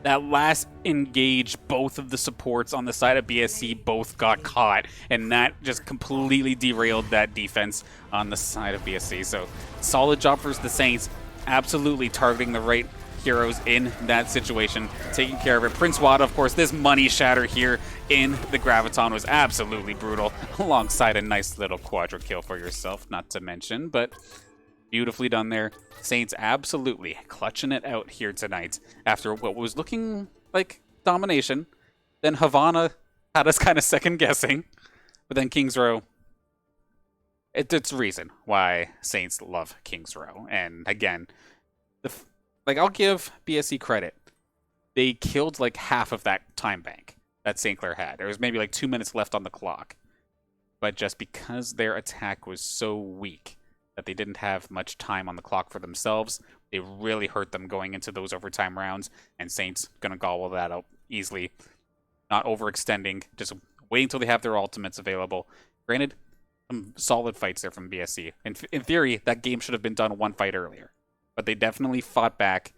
That last engage, both of the supports on the side of BSC both got caught, and that just completely derailed that defense on the side of BSC. So solid job for the Saints, absolutely targeting the right heroes in that situation, taking care of it. Prince Wada, of course, this money shatter here in the Graviton was absolutely brutal, alongside a nice little quadra kill for yourself, not to mention, but beautifully done there. Saints absolutely clutching it out here tonight after what was looking like domination. Then Havana had us kind of second guessing, but then Kings Row, it's reason why Saints love Kings Row. And again, I'll give BSC credit. They killed like half of that time bank that St. Clair had. There was maybe like 2 minutes left on the clock, but just because their attack was so weak that they didn't have much time on the clock for themselves, they really hurt them going into those overtime rounds, and Saints gonna gobble that out easily, not overextending, just waiting until they have their ultimates available. Granted, some solid fights there from BSC. In theory, that game should have been done one fight earlier, but they definitely fought back,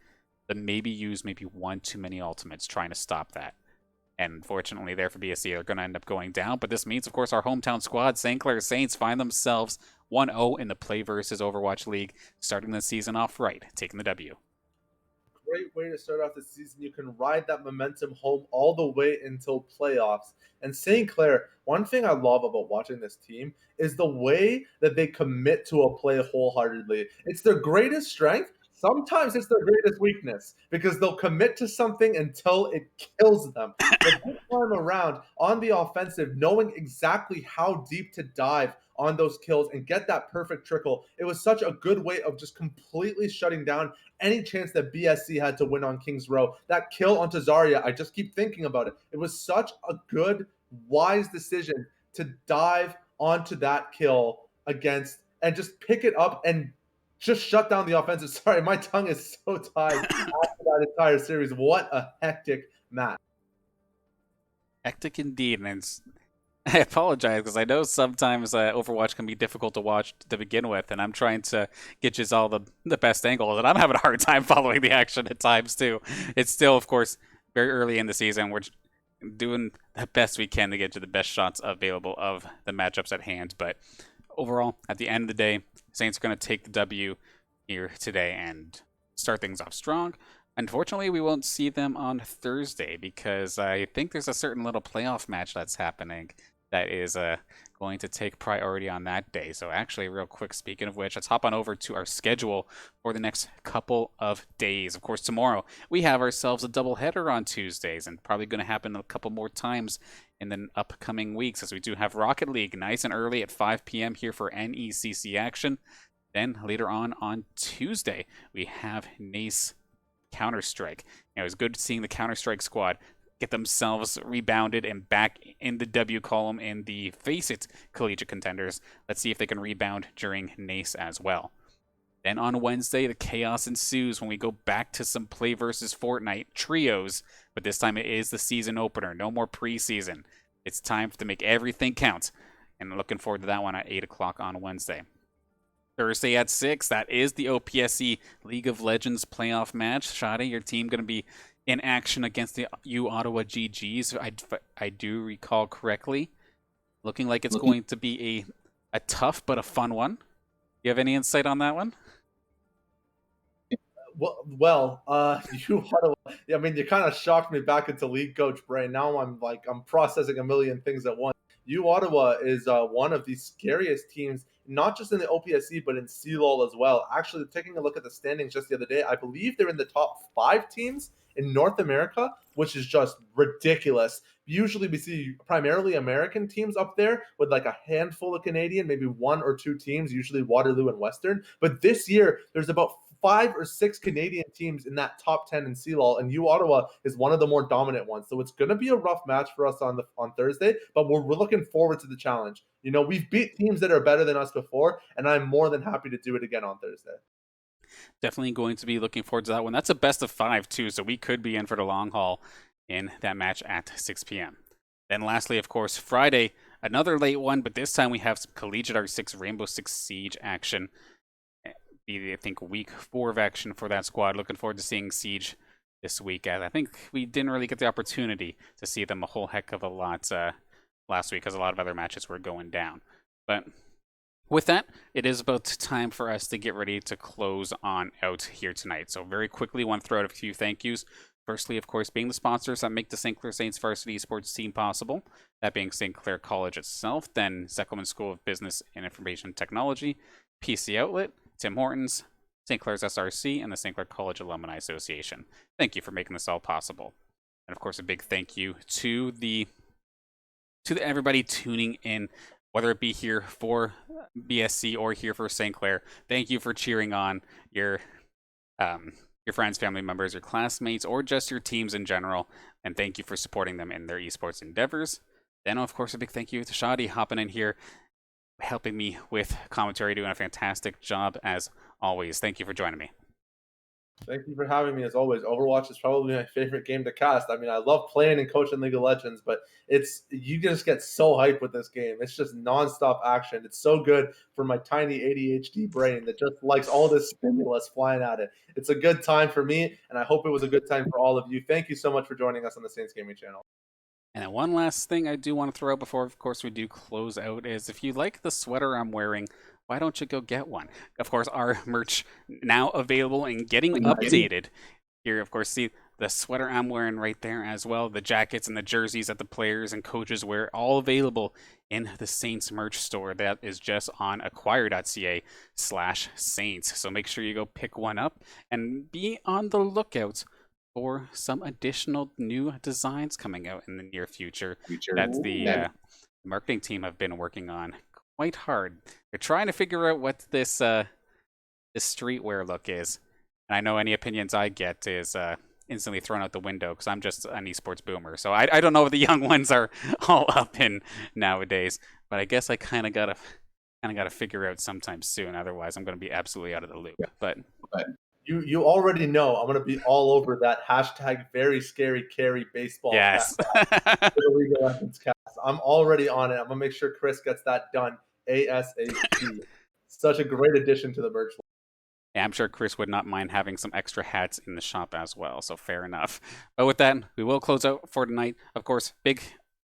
then maybe used one too many ultimates trying to stop that. And unfortunately there for BSC, they're going to end up going down. But this means, of course, our hometown squad, St. Clair Saints, find themselves 1-0 in the PlayVS Overwatch League, starting the season off right, taking the W. Great way to start off the season. You can ride that momentum home all the way until playoffs. And St. Clair, one thing I love about watching this team is the way that they commit to a play wholeheartedly. It's their greatest strength. Sometimes it's their greatest weakness because they'll commit to something until it kills them. But this time around, on the offensive, knowing exactly how deep to dive on those kills and get that perfect trickle, it was such a good way of just completely shutting down any chance that BSC had to win on Kings Row. That kill onto Zarya, I just keep thinking about it. It was such a good, wise decision to dive onto that kill against and just pick it up and just shut down the offensive. Sorry, my tongue is so tied after that entire series. What a hectic match. Hectic indeed, and I apologize because I know sometimes Overwatch can be difficult to watch to begin with, and I'm trying to get you all the best angles, and I'm having a hard time following the action at times too. It's still, of course, very early in the season. We're doing the best we can to get you the best shots available of the matchups at hand, but overall, at the end of the day, Saints are going to take the W here today and start things off strong. Unfortunately, we won't see them on Thursday because I think there's a certain little playoff match that's happening that is going to take priority on that day. So actually, real quick, speaking of which, let's hop on over to our schedule for the next couple of days. Of course, tomorrow we have ourselves a doubleheader on Tuesdays, and probably going to happen a couple more times in the upcoming weeks, as we do have Rocket League nice and early at 5 p.m. here for NECC action. Then later on Tuesday, we have NACE Counter-Strike. It was good seeing the Counter-Strike squad get themselves rebounded and back in the W column in the Face It collegiate contenders. Let's see if they can rebound during NACE as well. Then on Wednesday, the chaos ensues when we go back to some Play versus Fortnite trios, but this time it is the season opener. No more preseason. It's time to make everything count, and I'm looking forward to that one at 8 o'clock on Wednesday. Thursday at 6, that is the OPSE League of Legends playoff match. Shadi, your team going to be in action against the U Ottawa GGs, I do recall correctly. Looking like it's going to be a tough but a fun one. You have any insight on that one? You Ottawa. I mean, you kind of shocked me back into league coach brain. Now I'm processing a million things at once. U Ottawa is one of the scariest teams, not just in the OPSC but in CLOL as well. Actually, taking a look at the standings just the other day, I believe they're in the top 5 teams in North America, which is just ridiculous. Usually we see primarily American teams up there with like a handful of Canadian, maybe 1 or 2 teams, usually Waterloo and Western. But this year, there's about 5 or 6 Canadian teams in that top 10 in CLOL, and U Ottawa is one of the more dominant ones. So it's going to be a rough match for us on Thursday, but we're looking forward to the challenge. You know, we've beat teams that are better than us before, and I'm more than happy to do it again on Thursday. Definitely going to be looking forward to that one. That's a best of 5 too, so we could be in for the long haul in that match at 6 p.m. Then lastly, of course, Friday, another late one, but this time we have some Collegiate R6 Rainbow Six Siege action. I think week 4 of action for that squad. Looking forward to seeing Siege this week. I think we didn't really get the opportunity to see them a whole heck of a lot last week because a lot of other matches were going down. But with that, it is about time for us to get ready to close on out here tonight. So very quickly, want to throw out a few thank yous. Firstly, of course, being the sponsors that make the St. Clair Saints varsity esports team possible. That being St. Clair College itself, then Zekelman School of Business and Information Technology, PC Outlet, Tim Hortons, St. Clair's SRC, and the St. Clair College Alumni Association. Thank you for making this all possible. And of course, a big thank you to everybody tuning in, whether it be here for BSC or here for St. Clair. Thank you for cheering on your friends, family members, your classmates, or just your teams in general. And thank you for supporting them in their esports endeavors. Then, of course, a big thank you to Shadi hopping in here, helping me with commentary, doing a fantastic job as always. Thank you for joining me. Thank you for having me as always. Overwatch is probably my favorite game to cast. I mean, I love playing and coaching League of Legends, but you just get so hyped with this game. It's just nonstop action. It's so good for my tiny ADHD brain that just likes all this stimulus flying at it. It's a good time for me, and I hope it was a good time for all of you. Thank you so much for joining us on the Saints Gaming channel. And then one last thing I do want to throw out before, of course, we do close out is if you like the sweater I'm wearing, why don't you go get one? Of course, our merch now available and getting updated. Here, of course, see the sweater I'm wearing right there as well. The jackets and the jerseys that the players and coaches wear, all available in the Saints merch store. That is just on acquire.ca/Saints. So make sure you go pick one up and be on the lookout for some additional new designs coming out in the near future. That's the marketing team have been working on quite hard. They're trying to figure out what this streetwear look is. And I know any opinions I get is instantly thrown out the window because I'm just an esports boomer. So I don't know what the young ones are all up in nowadays. But I guess I kind of gotta figure out sometime soon. Otherwise, I'm gonna be absolutely out of the loop. Yeah. But you already know I'm gonna be all over that hashtag very scary carry baseball. Yes. League of Legends cast. I'm already on it. I'm gonna make sure Chris gets that done ASAP. Such a great addition to the merch. Yeah, I'm sure Chris would not mind having some extra hats in the shop as well, so fair enough. But with that, we will close out for tonight. Of course, big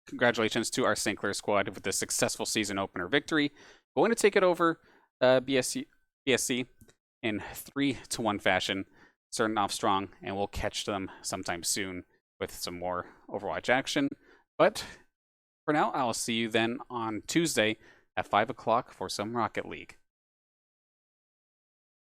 congratulations to our St. Clair squad with the successful season opener victory. Going to take it over BSC in 3-1 fashion, starting off strong, and we'll catch them sometime soon with some more Overwatch action. But for now, I'll see you then on Tuesday at 5 o'clock for some Rocket League.